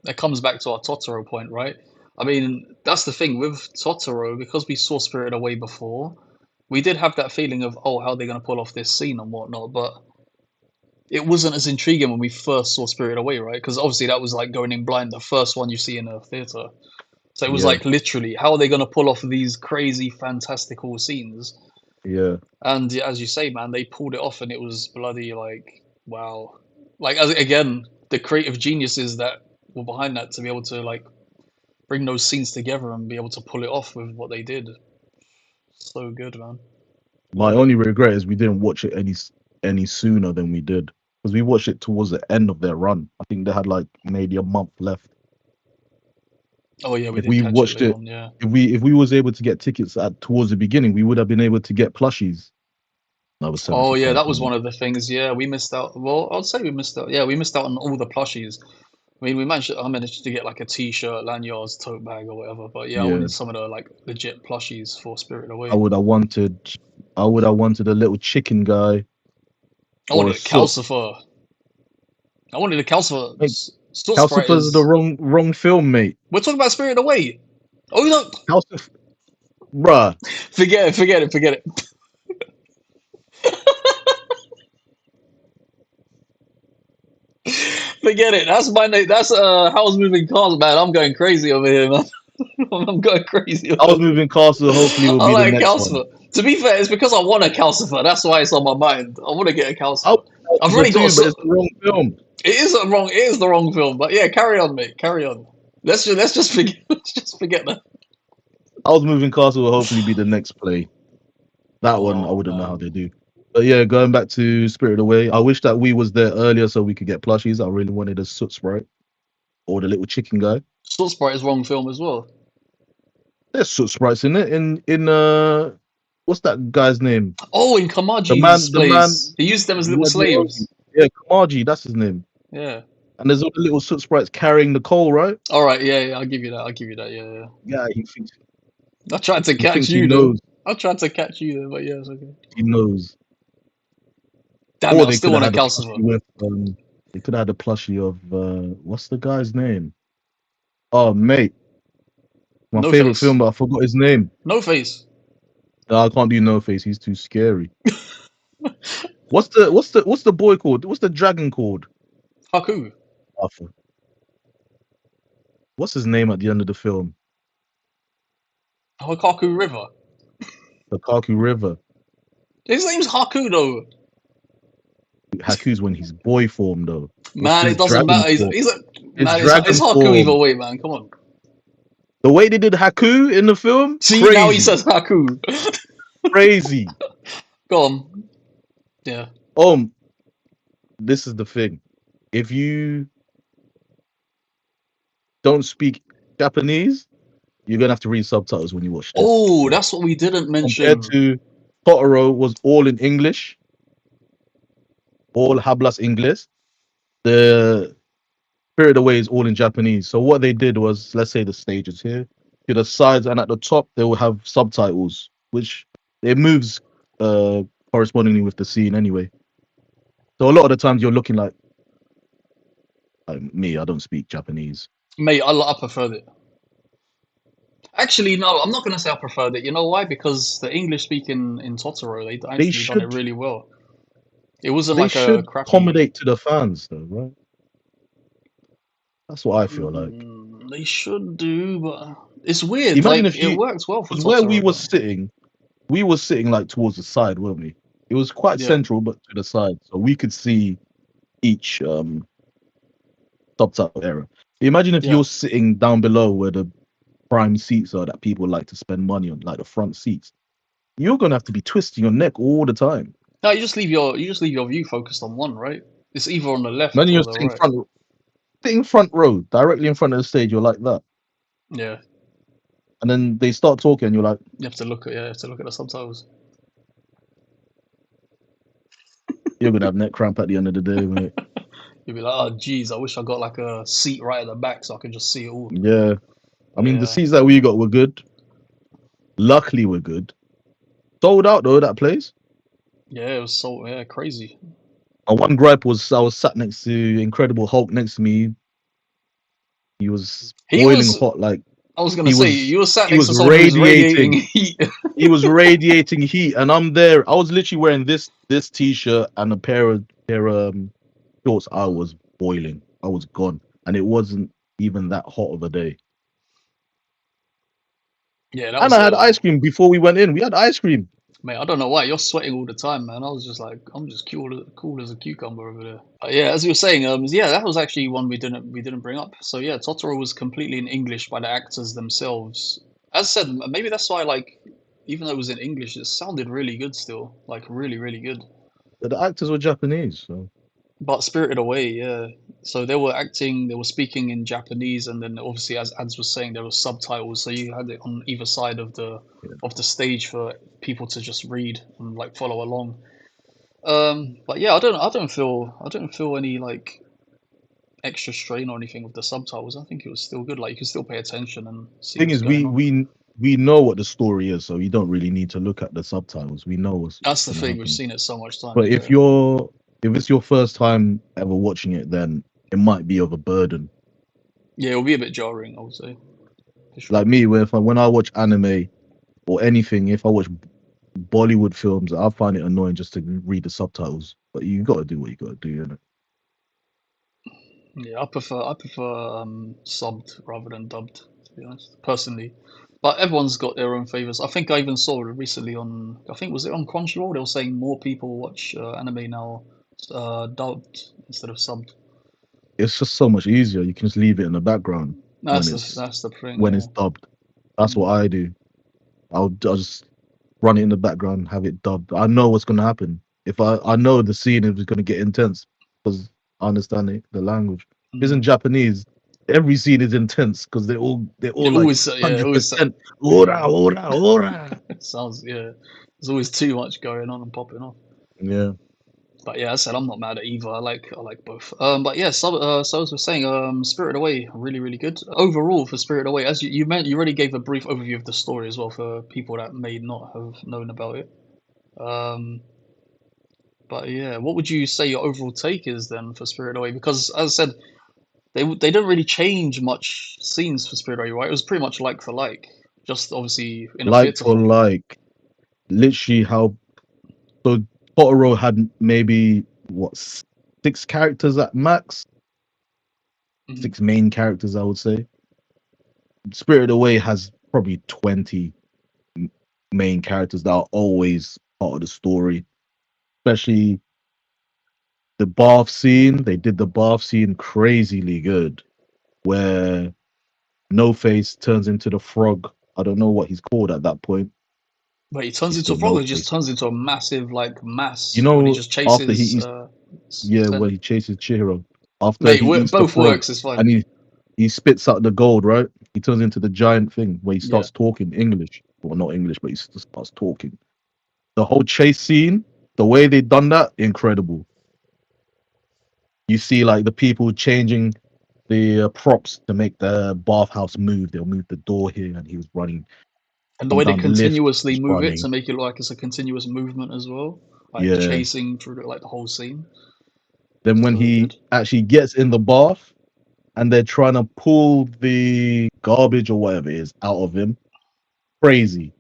It comes back to our Totoro point, right? I mean, that's the thing with Totoro, because we saw Spirited Away before, we did have that feeling of, oh, how are they going to pull off this scene and whatnot, but it wasn't as intriguing when we first saw Spirited Away, right? Because obviously that was like going in blind, the first one you see in a theater. So it was Yeah, like literally, how are they going to pull off these crazy, fantastical scenes? yeah. And yeah, as you say, man, they pulled it off, and it was bloody like wow. Like again, the creative geniuses that were behind that to be able to like bring those scenes together and be able to pull it off with what they did. So good, man. My Love it. only regret is we didn't watch it any sooner than we did, because we watched it towards the end of their run. I think they had like maybe a month left. Oh yeah, we If did we catch it watched late it, on. Yeah. if we was able to get tickets at towards the beginning, we would have been able to get plushies. That was Oh yeah, that was £75. one of the things. Yeah, we missed out. Well, I'd say we missed out. Yeah, we missed out on all the plushies. I mean, I managed to get like a T-shirt, lanyards, tote bag, or whatever. But yeah, I Yeah, wanted some of the like legit plushies for Spirit I Away. would have wanted, I would have wanted a little chicken guy I or a wanted a soot. calcifer. I wanted a calcifer. Mate, Soot Sprite Calcifer's the is. wrong film, mate. We're talking about Spirit Away. Oh no, Calcifer, bruh. forget it, forget it, forget it. Forget it. That's my name. That's How's Moving Cars, man. I'm going crazy over here, man. I'm going crazy I over was here. moving Castle. Hopefully, will I be the like next one. calcifer. To be fair, it's because I want a calcifer. That's why it's on my mind. I want to get a I calcifer. want I've Calcifer already got a. too, but it's the wrong film. It is a wrong. It is the wrong film. But yeah, carry on, mate. Carry on. Let's just forget. Let's just forget that. I was moving Castle will hopefully be the next play. That one I Oh wouldn't know how they man, do. But yeah, going back to Spirit Away, I wish that we was there earlier so we could get plushies. I really wanted a soot sprite or the little chicken guy. Salt Sprite is wrong film as well. There's soot sprites in it. In what's that guy's name? Oh, in The Kamaji's man, the man, place, he used them as little Wadi- slaves. yeah, Kamaji, that's his name. Yeah. And there's all the little soot sprites carrying the coal, right? All right. Yeah. Yeah. I'll give you that. I'll give you that. Yeah. Yeah. Yeah, I tried to he catch thinks he you there. knows. I tried to catch you there, but yeah, it's okay. He knows. Damn it! Or I they still could have want a had a calcifer. plushie with they could have had a plushie of what's the guy's name? Oh mate, my No favorite film, face. but I forgot his name. No face. No, I can't do No Face. He's too scary. What's the boy called? What's the dragon called? Haku. Arthur. What's his name at the end of the film? Hakaku River. The Kaku River. His name's Haku though. Haku's when he's boy form though. What's Man, his it doesn't dragon matter. form? He's a His man. It's dragon Haku either form. way, man. Come on. The way they did Haku in the film, See, now he crazy, says Haku. crazy. Go on. Yeah. Um, this is the thing. If you don't speak Japanese, you're gonna have to read subtitles when you watch this. Oh, Yeah. that's what we didn't Compared mention. to Totoro was all in English, all hablas English. The Spirit Away is all in Japanese. So what they did was, let's say the stage is here, to the sides and at the top they will have subtitles, which it moves correspondingly with the scene anyway. So a lot of the times you're looking like me. I don't speak Japanese. Mate, I preferred it. Actually, no, I'm not gonna say I preferred it. You know why? Because the English speaking in Totoro, they They actually done it should really well. It wasn't they like a should crappy. accommodate to the fans though, right? That's what I feel like. They should do, but it's weird. Imagine Like if it you, works well for because where Totoro, but we were sitting like towards the side, weren't we? It was quite yeah, central, but to the side, so we could see each subtitle area. Imagine if yeah, you're sitting down below where the prime seats are that people like to spend money on, like the front seats. You're gonna have to be twisting your neck all the time. No, you just leave your view focused on one, right? It's either on the Then left you're or the sitting right. front row, directly in front of the stage. You're like that, Yeah, and then they start talking. And you're like, you have to look at, yeah, you have to look at the subtitles. you're gonna have neck cramp at the end of the day, mate. You'll be like, oh, geez, I wish I got like a seat right at the back so I can just see it all. Yeah, I But mean the yeah, seats that we got were good. Luckily, we're good. Sold out though that place. yeah, it was so yeah crazy. And one gripe was I was sat next to Incredible Hulk next to me. He was He boiling was. hot, like I was gonna he say was you were sat he next was to someone who was radiating radiating. heat. He was radiating heat, and I'm there. I was literally wearing this t-shirt and a pair of shorts. I was boiling. I was gone, and it wasn't even that hot of a day. Yeah, And I that had was. ice cream before we went in. We had ice cream. Mate, I don't know why you're sweating all the time, man. I was just like, I'm just cool as a cucumber over there. Yeah, as you were saying, yeah, that was actually one we didn't bring up. So yeah, Totoro was completely in English by the actors themselves. As said, maybe that's why like, even though it was in English, it sounded really good still, like really really good. But the actors were Japanese, so But Spirited Away, yeah. So they were acting, they were speaking in Japanese, and then obviously, as Ads was saying, there were subtitles. So you had it on either side yeah. of the stage for people to just read and like follow along. But yeah, I don't feel any like extra strain or anything with the subtitles. I think it was still good. Like you can still pay attention and see Thing what's is, going on. we know what the story is, so you don't really need to look at the subtitles. We know That's what's the gonna thing. We've happen. seen it so much times. But Yeah, if it's your first time ever watching it, then it might be of a burden. yeah, it'll be a bit jarring, I would say, for Like sure. me, when I watch anime or anything, if I watch Bollywood films, I find it annoying just to read the subtitles. But you got to do what you got to do, innit? Yeah, I prefer subbed rather than dubbed, to be honest, personally. But everyone's got their own favors. I think I even saw recently on, I think was it on Crunchyroll? They were saying more people watch anime now dubbed instead of subbed. It's just so much easier. You can just leave it in the background when That's the thing. when Yeah. it's dubbed. That's what Mm. I do. I'll just run it in the background, have it dubbed. I know what's gonna happen. If I know the scene is gonna get intense because I understand the language. If it's in Mm. Japanese, every scene is intense because they're all It like always yeah, it always 100% ora ora ora. sounds yeah. There's always too much going on and popping off. Yeah, But yeah, as I said, I'm not mad at either. I like both. But yeah, so as we're saying, Spirited Away, really really good overall for Spirited Away. As you meant, you already gave a brief overview of the story as well for people that may not have known about it. Um, but yeah, what would you say your overall take is then for Spirited Away? Because as I said, they don't really change much scenes for Spirited Away, right? It was pretty much like for like, just obviously in a like theatre for form. like, literally how so Totoro had maybe what 6 characters at max, Mhm. 6 main characters, I would say. Spirited Away has probably 20 main characters that are always part of the story, especially the bath scene. They did the bath scene crazily good, where No Face turns into the frog. I don't know what he's called at that point. But he turns He's into a still frog. No He just Face. turns into a massive like You mass when he know, just after chases yeah, Sen. when he chases Chihiro, after Mate, he eats the both frog works. It's fine. and he spits out the gold, right? He turns into the giant thing where he Yeah, starts talking English. Well, not English, but he starts talking. The whole chase scene, the way they done that, incredible. You see like the people changing the props to make the bathhouse move. They'll move the door here, and he was running. and the Come way they down the lift, continuously he's move it to running. make it look like it's a continuous movement as well, like Yeah. chasing through like the whole scene. Then when So he good. actually gets in the bath and they're trying to pull the garbage or whatever it is out of him, crazy.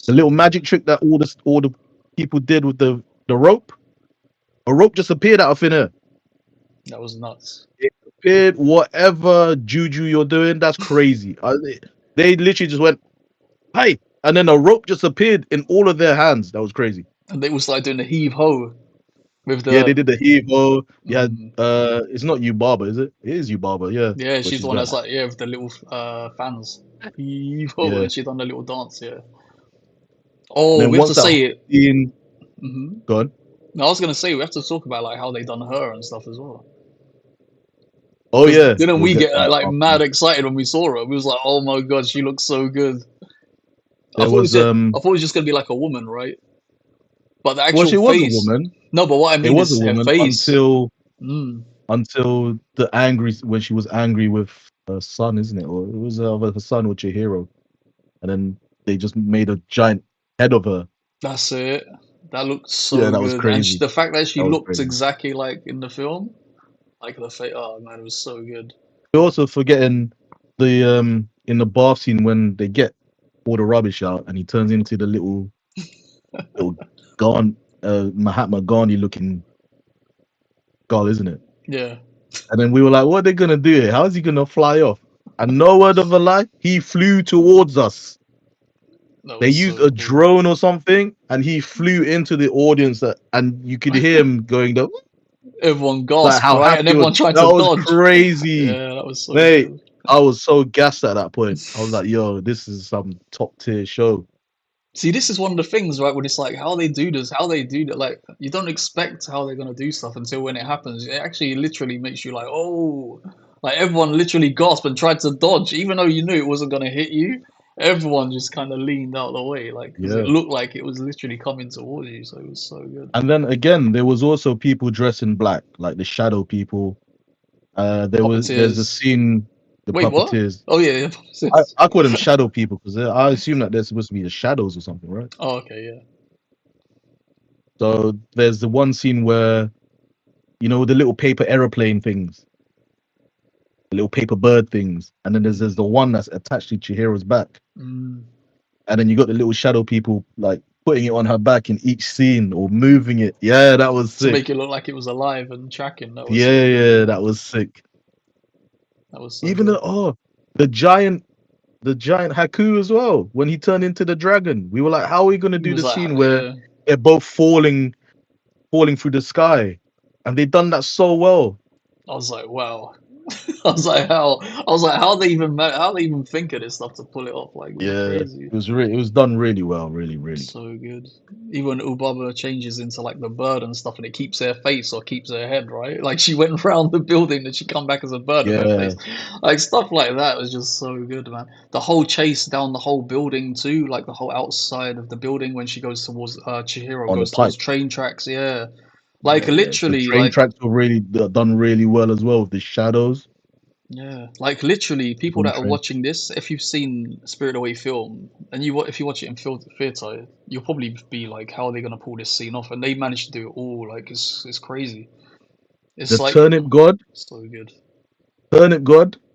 The little magic trick that all the people did with the rope, a rope just appeared out of thin air. That was nuts. It appeared whatever juju you're doing, that's crazy. They literally just went, "Hey," and then a rope just appeared in all of their hands. That was crazy. And they was like doing the heave ho with Yeah, they the. did the heave ho. You had Mm, it's not Yubaba, is it? It is Yubaba, yeah. yeah, But she's the she's one going, that's like yeah with the little fans. Heave ho, yeah. and she done the little dance. Yeah. And Oh, then we have once to that whole say it. scene, Hmm. Go on. No, I was gonna say we have to talk about like how they done her and stuff as well. Oh Because yeah, didn't we'll we get get to that like after. mad excited when we saw her? We was like, oh my god, she looks so good. There was I thought it was just gonna be like a woman, right? But the well, actual she was a face. woman. No, but what I It mean was a is her woman face. until Mm, the angry when she was angry with her son, isn't it? Or it was her son or Chihiro, and then they just made a giant head of her. that's it. That looked Yeah, so that was good, and crazy. the fact that she That was looked crazy. exactly like in the film, like the face. Oh man, it was so good. We're also forgetting the in the bath scene when they get all the rubbish out and he turns into the little Gandhi, Mahatma Gandhi looking skull, isn't it? Yeah, And then we were like, what are they gonna do here? How is he gonna fly off? And no word of a lie, he flew towards us. that They was used so a cool. drone or something, and he flew into the audience, and you could hear him going, Everyone like gasped, how right? happy And he was. everyone tried That to was dodge. crazy, Yeah, that was so mate. good. I was so gassed at that point. I was like, yo, this is some top tier show. See, this is one of the things, right? When it's like how they do this, how they do that. Like you don't expect how they're gonna do stuff until when it happens. It actually literally makes you like, oh, like everyone literally gasped and tried to dodge, even though you knew it wasn't gonna hit you. Everyone just kind of leaned out of the way, like because it Yeah. looked like it was literally coming towards you. So it was so good. And then again, there was also people dressed in black, like the shadow people. There's a Puppeteers. scene, the Wait, what? puppeteers. Oh yeah, yeah, I, puppeteers. I call them shadow people because I assume that they're supposed to be the shadows or something, right? Oh, okay, yeah. So there's the one scene where the little paper aeroplane things, the little paper bird things, and then there's the one that's attached to Chihiro's back, Mm. and then you got the little shadow people like putting it on her back in each scene or moving it. Yeah, that was To make sick. it look like it was alive and tracking. That was so Yeah, good. yeah, that was sick. That was so Even good. the giant Haku as well. When he turned into the dragon, we were like, how are we gonna It do was the like, scene where yeah. they're both falling through the sky, and they done that so well. I was like, wow. I was like, how? I was like, how they even think of this stuff to pull it off? Like, it was Yeah, crazy. it was done really well, really, really. So good. Even when Ubaba changes into like the bird and stuff, and it keeps her face or keeps her head, right? Like she went around the building, and she come back as a bird with her Yeah, face. Like stuff like that was just so good, man. The whole chase down the whole building too, like the whole outside of the building when she goes towards Chihiro on the goes towards pike. train tracks. Yeah, like Yeah, yeah. The literally, train like tracks were really done really well as well with the shadows yeah, like literally, people on the that are train. watching this, if you've seen Spirit Away film and if you watch it in theater, you'll probably be like, "How are they gonna pull this scene off?" And they managed to do it all. Like it's crazy. The It's like turnip god, so good.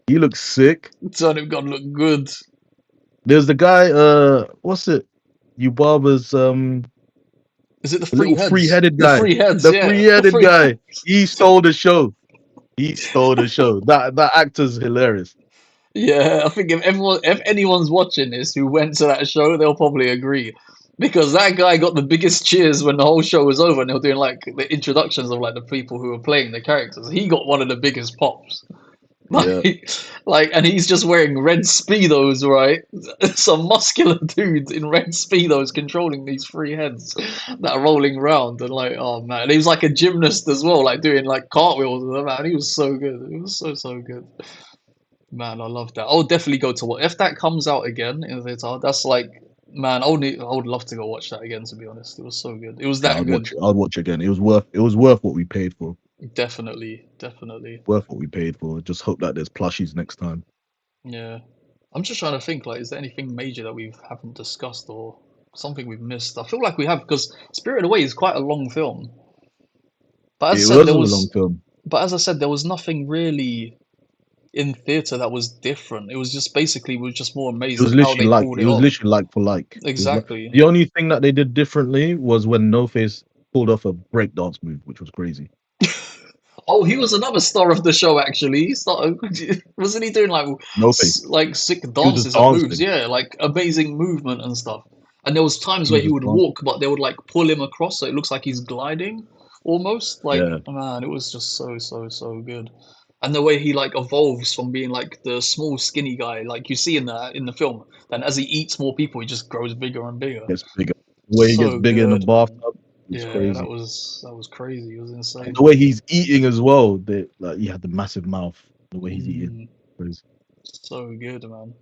he looks sick. Turnip God look good. There's the guy, what's it? Yubaba's Is it the the three little heads? three-headed The guy. three heads, The yeah, the three-headed three. guy. He stole the show. He stole the show. That actor's hilarious. Yeah, I think if anyone's watching this who went to that show, they'll probably agree. Because that guy got the biggest cheers when the whole show was over and they were doing like the introductions of like the people who were playing the characters. He got one of the biggest pops. Yeah. And he's just wearing red speedos, right? Some muscular dudes in red speedos controlling these three heads that are rolling around, and like, oh man, and he was like a gymnast as well, like doing like cartwheels and that. Man, he was so good. It was so good. Man, I love that. I'll definitely go to what if that comes out again in theater. That's like, man, I would love to go watch that again. To be honest, it was so good. It was Yeah, that good. I'd watch again. It was worth what we paid for. Definitely, definitely. Worth what we paid for. Just hope that there's plushies next time. Yeah. I'm just trying to think, like, is there anything major that we haven't discussed or something we've missed? I feel like we have because Spirited Away is quite a long film. But as It I said, was a long film. there was nothing really in theater that was different. It was just basically we were just more amazed at how they pulled it It was off. literally like for like. It was like Exactly. the only thing that they did differently was when No Face pulled off a breakdance move, which was crazy. Oh, he was another star of the show actually. He started, wasn't he doing like No Face. like sick He was just dances and moves? dancing. Yeah, like amazing movement and stuff. And there was times He where was he just would dancing. walk, but they would like pull him across, so it looks like he's gliding almost. Like Yeah. man, it was just so good. And the way he like evolves from being like the small skinny guy, like you see in the film, then as he eats more people, he just grows bigger and bigger. Gets bigger. The way he gets So bigger in the good, man. bathtub. It's Yeah, crazy. that was crazy. It was And insane. the way he's eating as well, like he had the massive mouth. The way he's eating, Mm, crazy. so good, man.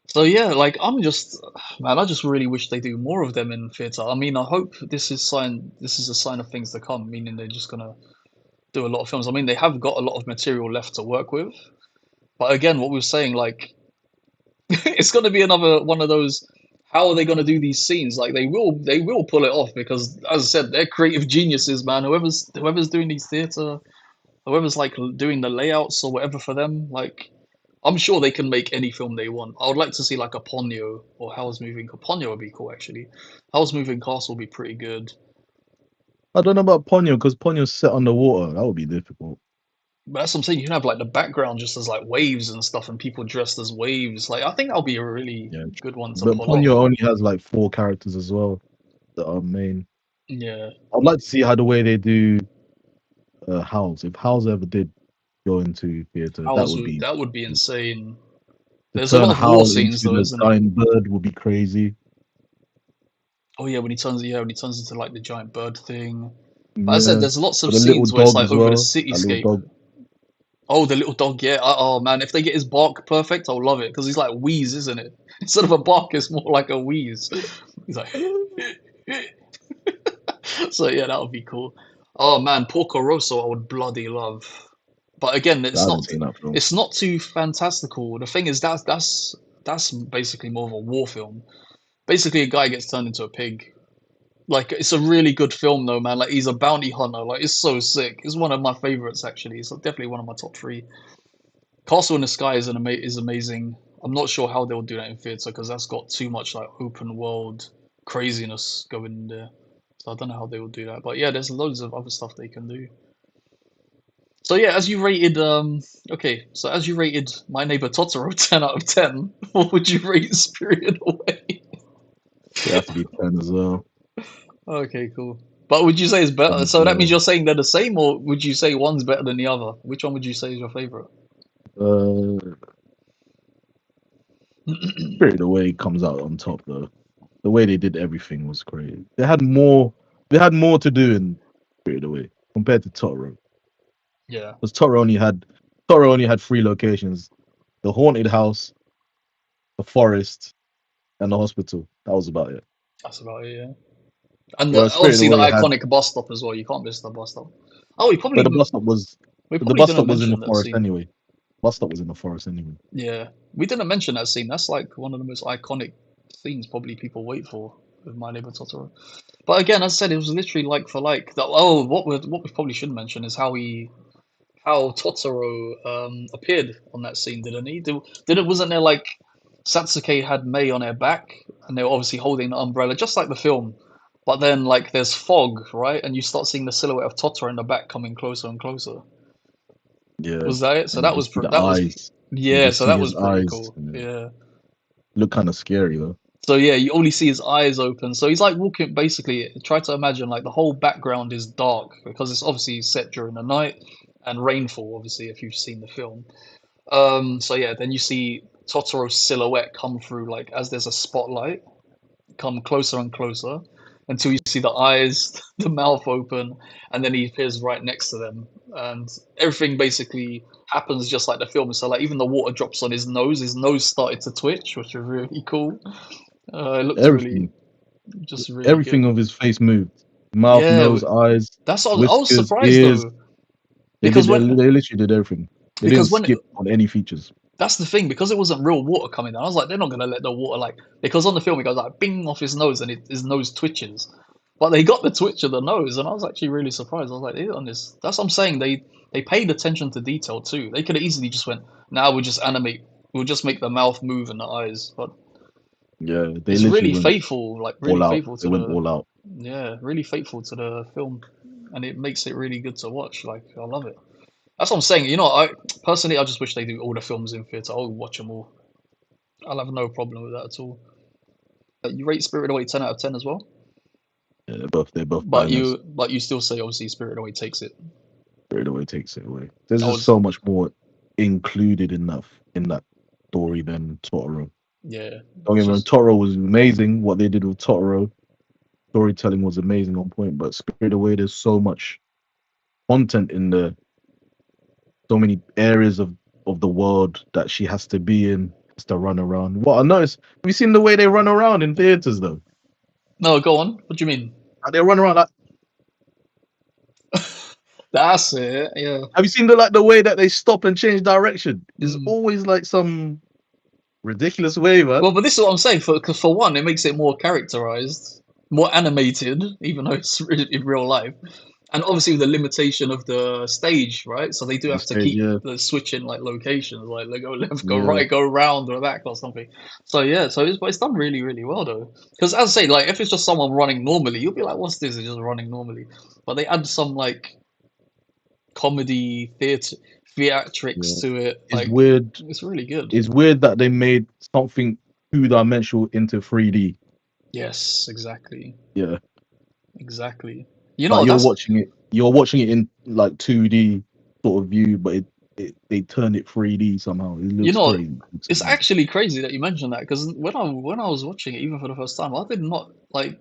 So yeah, like I'm just, man, I just really wish they do more of them in theatre. I mean, I hope this is a sign of things to come, meaning they're just gonna do a lot of films. I mean, they have got a lot of material left to work with, but again, what we were saying, like, it's gonna be another one of those. How are they gonna do these scenes? Like, they will pull it off because, as I said, they're creative geniuses, man. Whoever's doing these theatre, whoever's like doing the layouts or whatever for them, like. I'm sure they can make any film they want. I would like to see like a Ponyo or Howl's Moving. Ponyo would be cool actually. Howl's Moving Castle would be pretty good. I don't know about Ponyo because Ponyo's set underwater. That would be difficult. But that's what I'm saying. You can have like the background just as like waves and stuff, and people dressed as waves. Like I think that'll be a really Yeah, good one to but pull off. Ponyo only has like 4 characters as well that are main. Yeah, I'd like to see how the way they do Howls. If Howls ever did go into theater, that would be That would be insane. to There's a turn lot of war Howl scenes into though, the isn't it? giant bird would be crazy. Oh yeah, when he turns into like the giant bird thing. But as I said, Yeah, there's lots of but the little scenes where it's dog like as over the well. That little cityscape. dog. Oh, the little dog, yeah. Oh man, if they get his bark perfect, I'll love it because he's like wheeze, isn't it? Instead of a bark, it's more like a wheeze. He's like, so yeah, that would be cool. Oh man, Porco Rosso, I would bloody love. But again, I haven't seen that film. it's not too fantastical. The thing is, that's basically more of a war film. Basically, a guy gets turned into a pig. Like it's a really good film though, man. Like he's a bounty hunter. Like it's so sick. It's one of my favorites actually. It's definitely one of my top three. Castle in the Sky is is amazing. I'm not sure how they'll do that in theatre because that's got too much like open world craziness going in there. So I don't know how they will do that. But yeah, there's loads of other stuff they can do. So yeah, as you rated okay, so as you rated My Neighbor Totoro 10 out of 10, what would you rate Spirited Away? It has to be 10 as well. Okay, cool. But would you say it's 10 better? as So that means well. you're saying they're the same, or would you say one's better than the other? Which one would you say is your favorite? Uh, Spirit Away comes out on top though. The way they did everything was great. They had more. They had more to do in Spirit Away compared to Totoro. Yeah, Because Totoro only had 3 locations: the haunted house, the forest, and the hospital. That was about it. that's about it. Yeah. And Whereas Spirit obviously the Away had, iconic bus stop as well. You can't miss the bus stop. Oh, but the bus stop was, we but the probably bus didn't stop was in the mention that forest scene. anyway. Bus stop was in the forest anyway. Yeah, we didn't mention that scene. That's like one of the most iconic scenes probably people wait for with My Neighbor Totoro. But again, as I said, it was literally like for like. What we probably should mention is how Totoro appeared on that scene, didn't he? Did it wasn't there like Satsuki had Mei on her back and they were obviously holding the umbrella just like the film. But then like there's fog, right? And you start seeing the silhouette of Totoro in the back coming closer and closer. Yeah, Was that it? So and you just see the that was eyes. You yeah, just so see that his was pretty eyes. cool. And it Yeah. looked kind of scary though. So yeah, you only see his eyes open. So he's like walking basically try to imagine like the whole background is dark because it's obviously set during the night and rainfall, obviously, if you've seen the film. So yeah, then you see Totoro's silhouette come through like as there's a spotlight, come closer and closer until you see the eyes, the mouth open, and then he appears right next to them. And everything basically happens just like the film. So like even the water drops on his nose started to twitch, which was really cool. It looked really Everything, just really everything good. of his face moved. Mouth, Yeah, nose, eyes, that's all. I was whiskers, surprised ears. though They because did. They literally did everything. They didn't when skip on any features. that's the thing because it wasn't real water coming down. I was like, they're not gonna let the water like because on the film it goes like bing off his nose and his nose twitches, but they got the twitch of the nose and I was actually really surprised. I was like, they on this. That's what I'm saying. They paid attention to detail too. They could have easily just went, now we'll just animate, we'll just make the mouth move and the eyes, but Yeah, they it's literally really went faithful, like really all out. faithful They to went the all out. yeah, really faithful to the film, and it makes it really good to watch. Like I love it. That's what I'm saying. You know, I personally I just wish they do all the films in theatre. I'll watch them all. I'll have no problem with that at all. You rate Spirit Away 10 out of 10 as well, Yeah, they're both bangers. but you still say obviously Spirit Away takes it. Straight away takes it away. There's I just would, so much more included in that story than Totoro. yeah, Don't get it's me wrong, just Totoro was amazing. What they did with Totoro storytelling was amazing on point, but Spirited Away, there's so much content in there, so many areas of the world that she has to be in, has to run around. What I noticed, have you seen the way they run around in theaters though? No, go on. What do you mean? Like, they run around like, That's it. Yeah. have you seen the way that they stop and change direction? It's Mm. always like some ridiculous way, man. Well, but this is what I'm saying. Because for one, it makes it more characterized, more animated, even though it's in real life. And obviously the limitation of the stage, right? So they do The have to stage, keep yeah, the switching like locations, like they go left, go yeah, right, go round or back or something. So yeah, but it's done really, really well though. Because as I say, like if it's just someone running normally, you'll be like, "What's this?" It's just running normally. But they add some like comedy, yeah. theatrics to it. It's Like weird. it's really good. It's weird that they made something two-dimensional into 3D. Yes, exactly, Yeah, exactly. You like know, you're watching it in like 2D sort of view, but they turned it 3D somehow. It you looks know, crazy. It looks it's amazing. actually crazy that you mentioned that because when I was watching it, even for the first time, I did not like.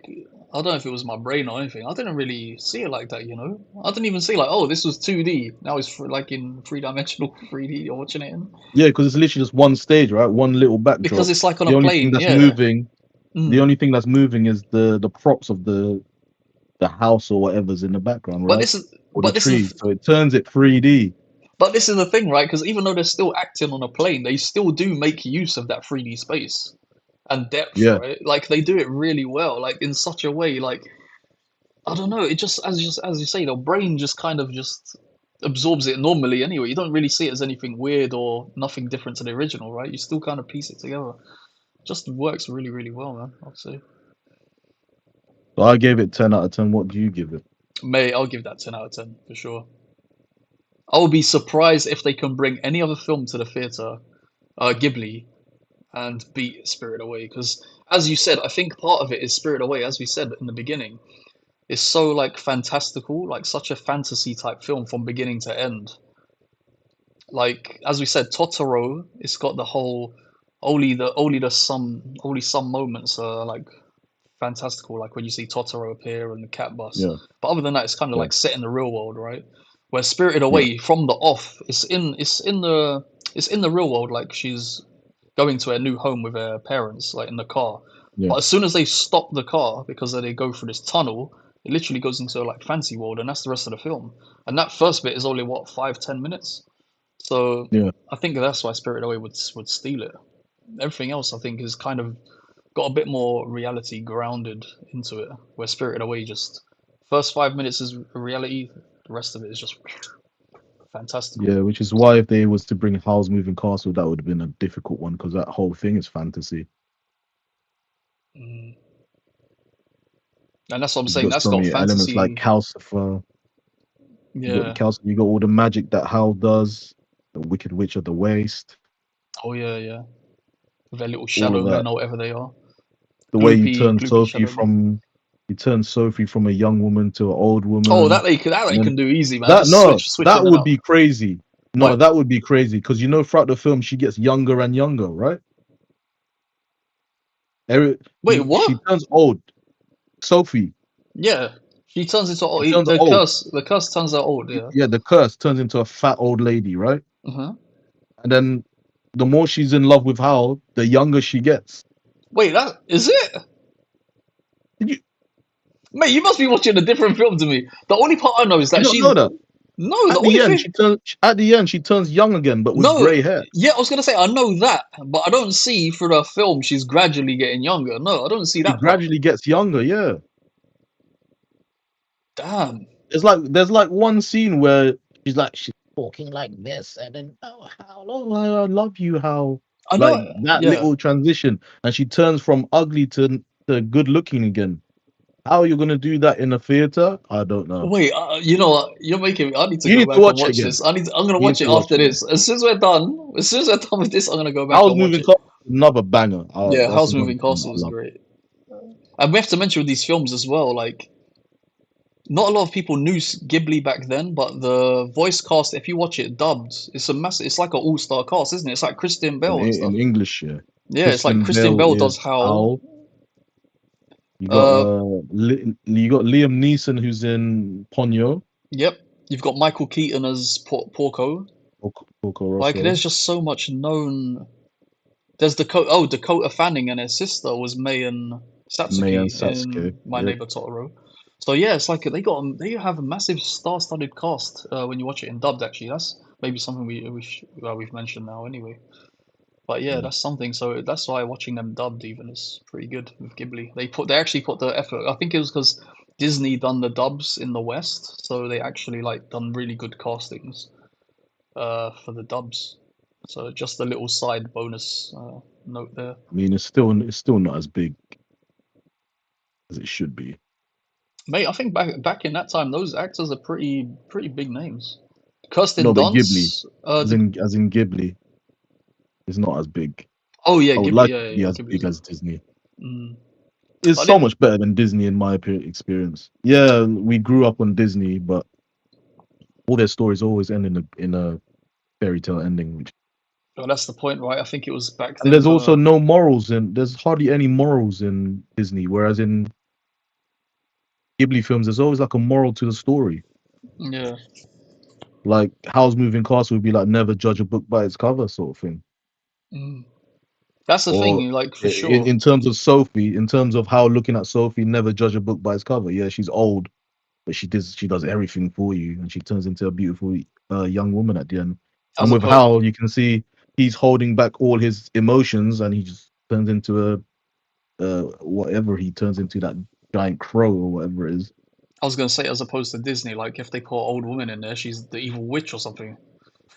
I don't know if it was my brain or anything. I didn't really see it like that. You know, I didn't even see like, oh, this was 2D. Now it's like in three-dimensional 3D. You're watching it in Yeah, because it's literally just one stage, right? One little because backdrop. it's like on a The only thing plane. that's Yeah. moving, the Mm. only thing that's moving is the props of the house or whatever's in the background, But right? this is Or the but this is trees. So it turns it 3D. but this is the thing, right? Because even though they're still acting on a plane, they still do make use of that 3D space and depth, Yeah, right? Like they do it really well, like in such a way, like I don't know, it just as you say, the brain just kind of just absorbs it normally anyway. You don't really see it as anything weird or nothing different to the original, right? You still kind of piece it together. Just works really, really well, man. I'd say. so I gave it 10 out of 10. What do you give it? Mate, I'll give that 10 out of 10 for sure. I will be surprised if they can bring any other film to the theater, Ghibli, and beat Spirit Away. Because as you said, I think part of it is Spirit Away, as we said in the beginning. It's so like fantastical, like such a fantasy type film from beginning to end. Like as we said, Totoro, it's got the whole only some moments are like fantastical, like when you see Totoro appear and the cat bus. Yeah, But other than that, it's kind of yeah, like set in the real world, right? Where Spirited yeah, Away from the off, it's in the real world, like she's going to her new home with her parents, like in the car. yeah, But as soon as they stop the car because they go through this tunnel, it literally goes into like fancy world, and that's the rest of the film. And that first bit is only what 5-10 minutes. So yeah. I think that's why Spirited Away would steal it. Everything else I think is kind of got a bit more reality grounded into it, where Spirited Away just first 5 minutes is reality, the rest of it is just Yeah, fantastical. which is why if they was to bring Howl's Moving Castle, that would have been a difficult one because that whole thing is fantasy. Mm. And that's what I'm You saying. got That's so got many elements like fantasy. Calcifer. You got the Yeah. Calcifer. You got all the magic that Howl does. The Wicked Witch of the Waste. Oh yeah, yeah. With their little All of shadow men that. or whatever they are. The way Gloopy, gloopy shadow men. You turn Sophie from a young woman to an old Oh, woman, that and they then can do easy, man. that Just no, switch that in and would out. be crazy. No, What? that would be crazy because throughout the film she gets younger and younger, right? Wait, what? She turns old. Sophie, Yeah. She turns into she old. turns The old. curse. The curse turns her old. Yeah. Yeah, the curse turns into a fat old lady, right? Uh-huh. And then the more she's in love with Hal, the younger she gets. Wait, that is it? Did you Mate, you must be watching a different film to me. The only part I know is you that not she's know that? no. The only thing At the end she turns young again, but with no. grey hair. Yeah, I was gonna say I know that, but I don't see through the film she's gradually getting younger. No, I don't see She that part. gradually gets younger, yeah. Damn. There's like one scene where she's talking like this, and then I love you, how I like know. that Yeah. little transition, and she turns from ugly to good looking again. How are you gonna do that in a theater? I don't know. Wait. You know what? You're making me. I need to You go need to back and watch it watch again. this. I'm gonna You need watch it to watch after it again. this. As soon as we're done with this, I'm gonna go back Howl's and watch Moving it. Castle is another banger. Yeah, That's House another Moving film that Castle I is love. great. And we have to mention with these films as well, like not a lot of people knew Ghibli back then, but the voice cast, if you watch it dubbed, it's a massive. It's like an all-star cast, isn't it? It's like Christian Bale and In stuff. English, yeah. Yeah, it's like Christian Christian Bale Bale does is Howl. Howl. You got Uh, You got Liam Neeson who's in Ponyo yep. You've got Michael Keaton as Porco. or Porco Like, Rosso, there's just so much known. There's Dakota Fanning and her sister was Mei and Mei and Satsuki Satsuke. in My Yep. Neighbor Totoro. So yeah, it's like they have a massive star-studded cast when you watch it in dubbed. Actually, that's maybe something we've mentioned now anyway. But yeah, Yeah. that's something. So that's why watching them dubbed even is pretty good with Ghibli. They actually put the effort. I think it was because Disney done the dubs in the West, so they actually like done really good castings for the dubs. So just a little side bonus note there. I mean, it's still not as big as it should be. Mate, I think back in that time, those actors are pretty big names. Kirsten No, but Ghibli, Dunst, as in Ghibli, is not as big. oh yeah, I would Ghibli, like it yeah, to yeah, be yeah, as Ghibli's. big as Disney. Mm. It's I so didn't. much better than Disney in my experience. Yeah, we grew up on Disney, but all their stories always end in a fairy tale ending. Well, that's the point, right? I think it was back And then there's also for no morals in. There's hardly any morals in Disney, whereas in Ghibli films, there's always like a moral to the story. yeah. Like Howl's Moving Castle would be like never judge a book by its cover, sort of thing. Mm. That's the Or thing, like for sure. in terms of Sophie, in terms of how looking at Sophie, never judge a book by its cover. Yeah, she's old, but she does everything for you, and she turns into a beautiful young woman at the end. As And with opposed, Howl, you can see he's holding back all his emotions, and he just turns into a whatever he turns into, that giant crow or whatever it is. I was gonna say, as opposed to Disney, like if they put an old woman in there, she's the evil witch or something.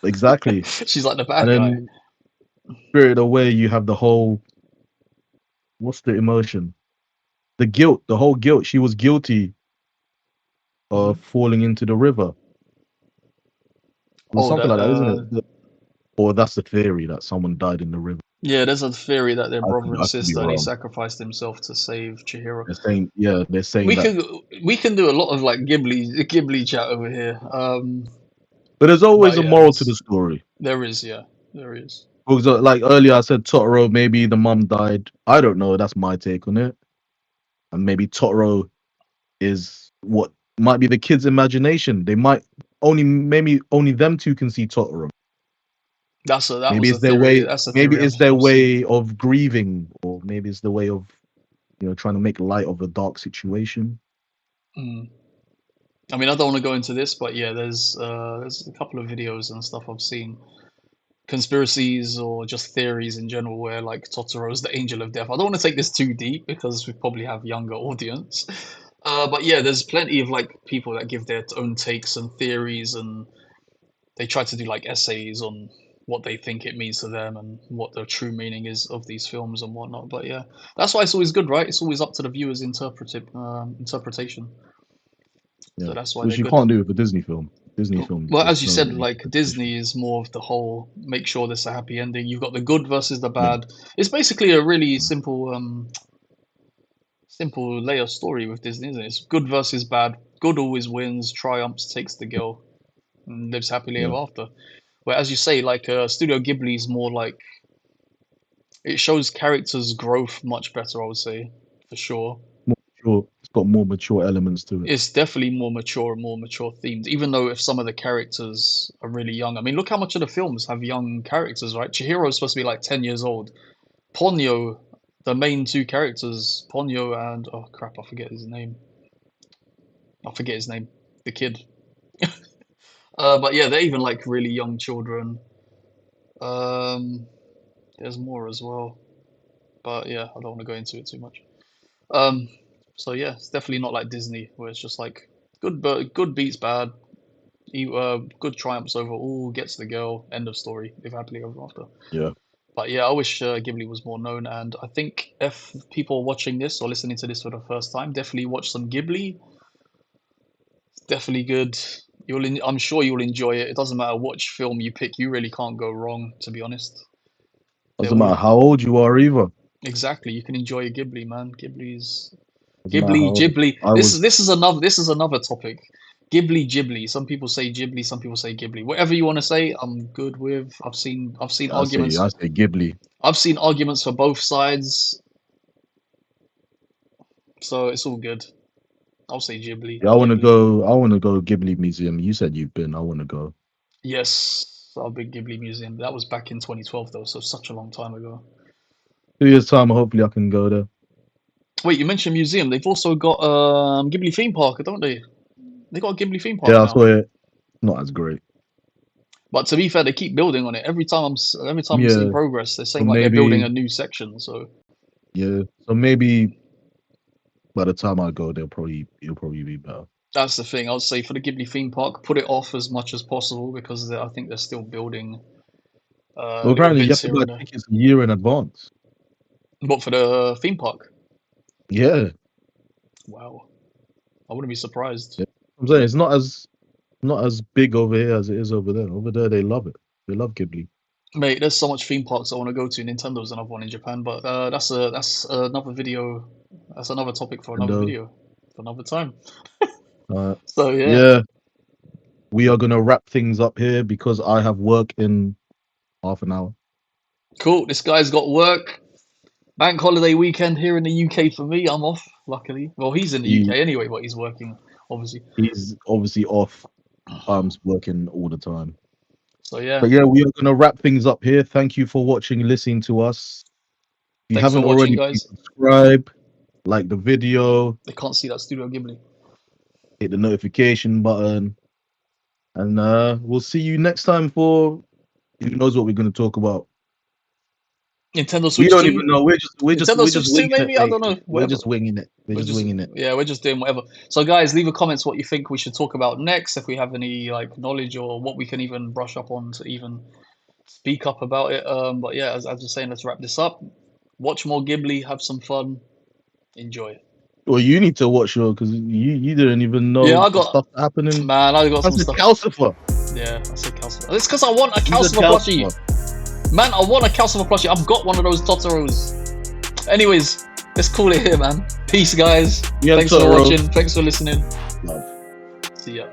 Exactly. She's like the And bad guy. then Spirited Away, you have the whole, what's the emotion? The guilt, the whole guilt. She was guilty Hmm. of falling into the river. It was Oh, something that like that, isn't it? Or that's the theory that someone died in the river. yeah. There's a theory that they're brother and I could be sister, and he wrong. sacrificed himself to save Chihiro. They're saying, yeah, they're saying We that. can we can do a lot of like Ghibli chat over here. But there's But always a yeah, moral to the story. there is, yeah, there is. Because, like earlier, I said Totoro, maybe the mum died. I don't know. That's my take on it. And maybe Totoro is what might be the kid's imagination. They might maybe only them two can see Totoro. That Maybe was a it's their theory. way. That's a Maybe theory it's their I've seen. way of grieving, or maybe it's the way of trying to make light of a dark situation. Mm. I mean, I don't want to go into this, but yeah, there's a couple of videos and stuff I've seen, conspiracies or just theories in general, where like Totoro is the angel of death. I don't want to take this too deep because we probably have younger audience. But yeah, there's plenty of like people that give their own takes and theories, and they try to do like essays on what they think it means to them and what the true meaning is of these films and whatnot. But yeah, that's why it's always good, right? It's always up to the viewer's interpretation. So Yeah, that's why they're which you good. can't do with a Disney film. Disney film, Well, there's as you no said, like interpretation. Disney is more of the whole make sure there's a happy ending. You've got the good versus the Yeah, bad. It's basically a really simple layer story with Disney, isn't it? It's good versus bad. Good always wins, triumphs, takes the girl, and lives happily yeah, ever after. Where, as you say, like Studio Ghibli is more like it shows characters' growth much better. I would say, for sure. more mature. It's got more mature elements to it. It's definitely more mature and more mature themed, even though if some of the characters are really young. I mean, look how much of the films have young characters, right? Chihiro's supposed to be like 10 years old. Ponyo, the main two characters, Ponyo and, oh crap, I forget his name. I forget his name. The kid. But yeah, they're even like really young children. Um, there's more as well. But yeah, I don't want to go into it too much. Um, so yeah, it's definitely not like Disney, where it's just like good beats bad, good triumphs over all, gets the girl, end of story, live happily ever after. Yeah, But yeah, I wish Ghibli was more known, and I think if people are watching this or listening to this for the first time, definitely watch some Ghibli. It's definitely good. I'm sure you'll enjoy it. It doesn't matter which film you pick, you really can't go wrong, to be honest. They're doesn't matter all how old you are either. exactly. You can enjoy a Ghibli, man. Ghibli Doesn't matter how Ghibli, old. Ghibli. I was. This is another topic. Ghibli. Some people say Ghibli, some people say Ghibli. Whatever you want to say, I'm good with. I say Ghibli. I've seen arguments for both sides. So it's all good. I'll say Ghibli. Yeah, I want to Ghibli. go. I want to go Ghibli Museum. You said you've been. I want to go. Yes, our big Ghibli museum. That was back in 2012 though, so such a long time ago. 2 years time, hopefully I can go there. Wait, you mentioned museum. They've also got Ghibli theme park, don't they? They got a Ghibli theme park Yeah, I saw now. it. Not as great. But to be fair, they keep building on it. Every time I'm seeing Yeah. progress, they're So saying like they're building maybe. a new section. So Yeah. So maybe by the time I go, it'll probably be better. that's the thing. I'll say for the Ghibli theme park, put it off as much as possible because I think they're still building Well, little apparently you have bits to here buy and there. tickets a year in advance. But for the theme park, Yeah. wow, I wouldn't be surprised. Yeah. I'm saying it's not as big over here as it is over there. Over there, they love it. They love Ghibli. Mate, there's so much theme parks I want to go to. Nintendo's another one in Japan, but that's another video. That's another topic for And another video, for another time. uh, So yeah, yeah, we are gonna wrap things up here because I have work in half an hour. cool. This guy's got work. Bank holiday weekend here in the UK for me. I'm off, luckily. Well, he's in the He UK anyway, but he's working, obviously. he's obviously off. I'm working all the time. So yeah, But yeah, we are gonna wrap things up here. Thank you for watching, listening to us. If you thanks for haven't watching, already, please guys. subscribe, like the video, They can't see that Studio Ghibli. hit the notification button, and we'll see you next time for who knows what we're gonna talk about. Nintendo We Switch don't 2. even know. Nintendo We're just Switch 2, winging it, maybe? I mate. don't know. We're Whatever. just winging it. We're just winging it. Yeah, we're just doing whatever. So, guys, leave a comments what you think we should talk about next. If we have any like knowledge or what we can even brush up on to even speak up about it. But yeah, as I was saying, let's wrap this up. Watch more Ghibli, have some fun, enjoy. Well, you need to watch your because you didn't even Yeah, know I the got stuff happening. man, I got some That's a stuff. calcifer. Yeah, I said Calcifer. It's because I want a He's a Calcifer plushie. calcifer. Man, I want a Calcifer plushie. I've got one of those Totoros. Anyways, let's call it here, man. Peace, guys. Yeah, Thanks for Totoro. watching. Thanks for listening. Love. See ya.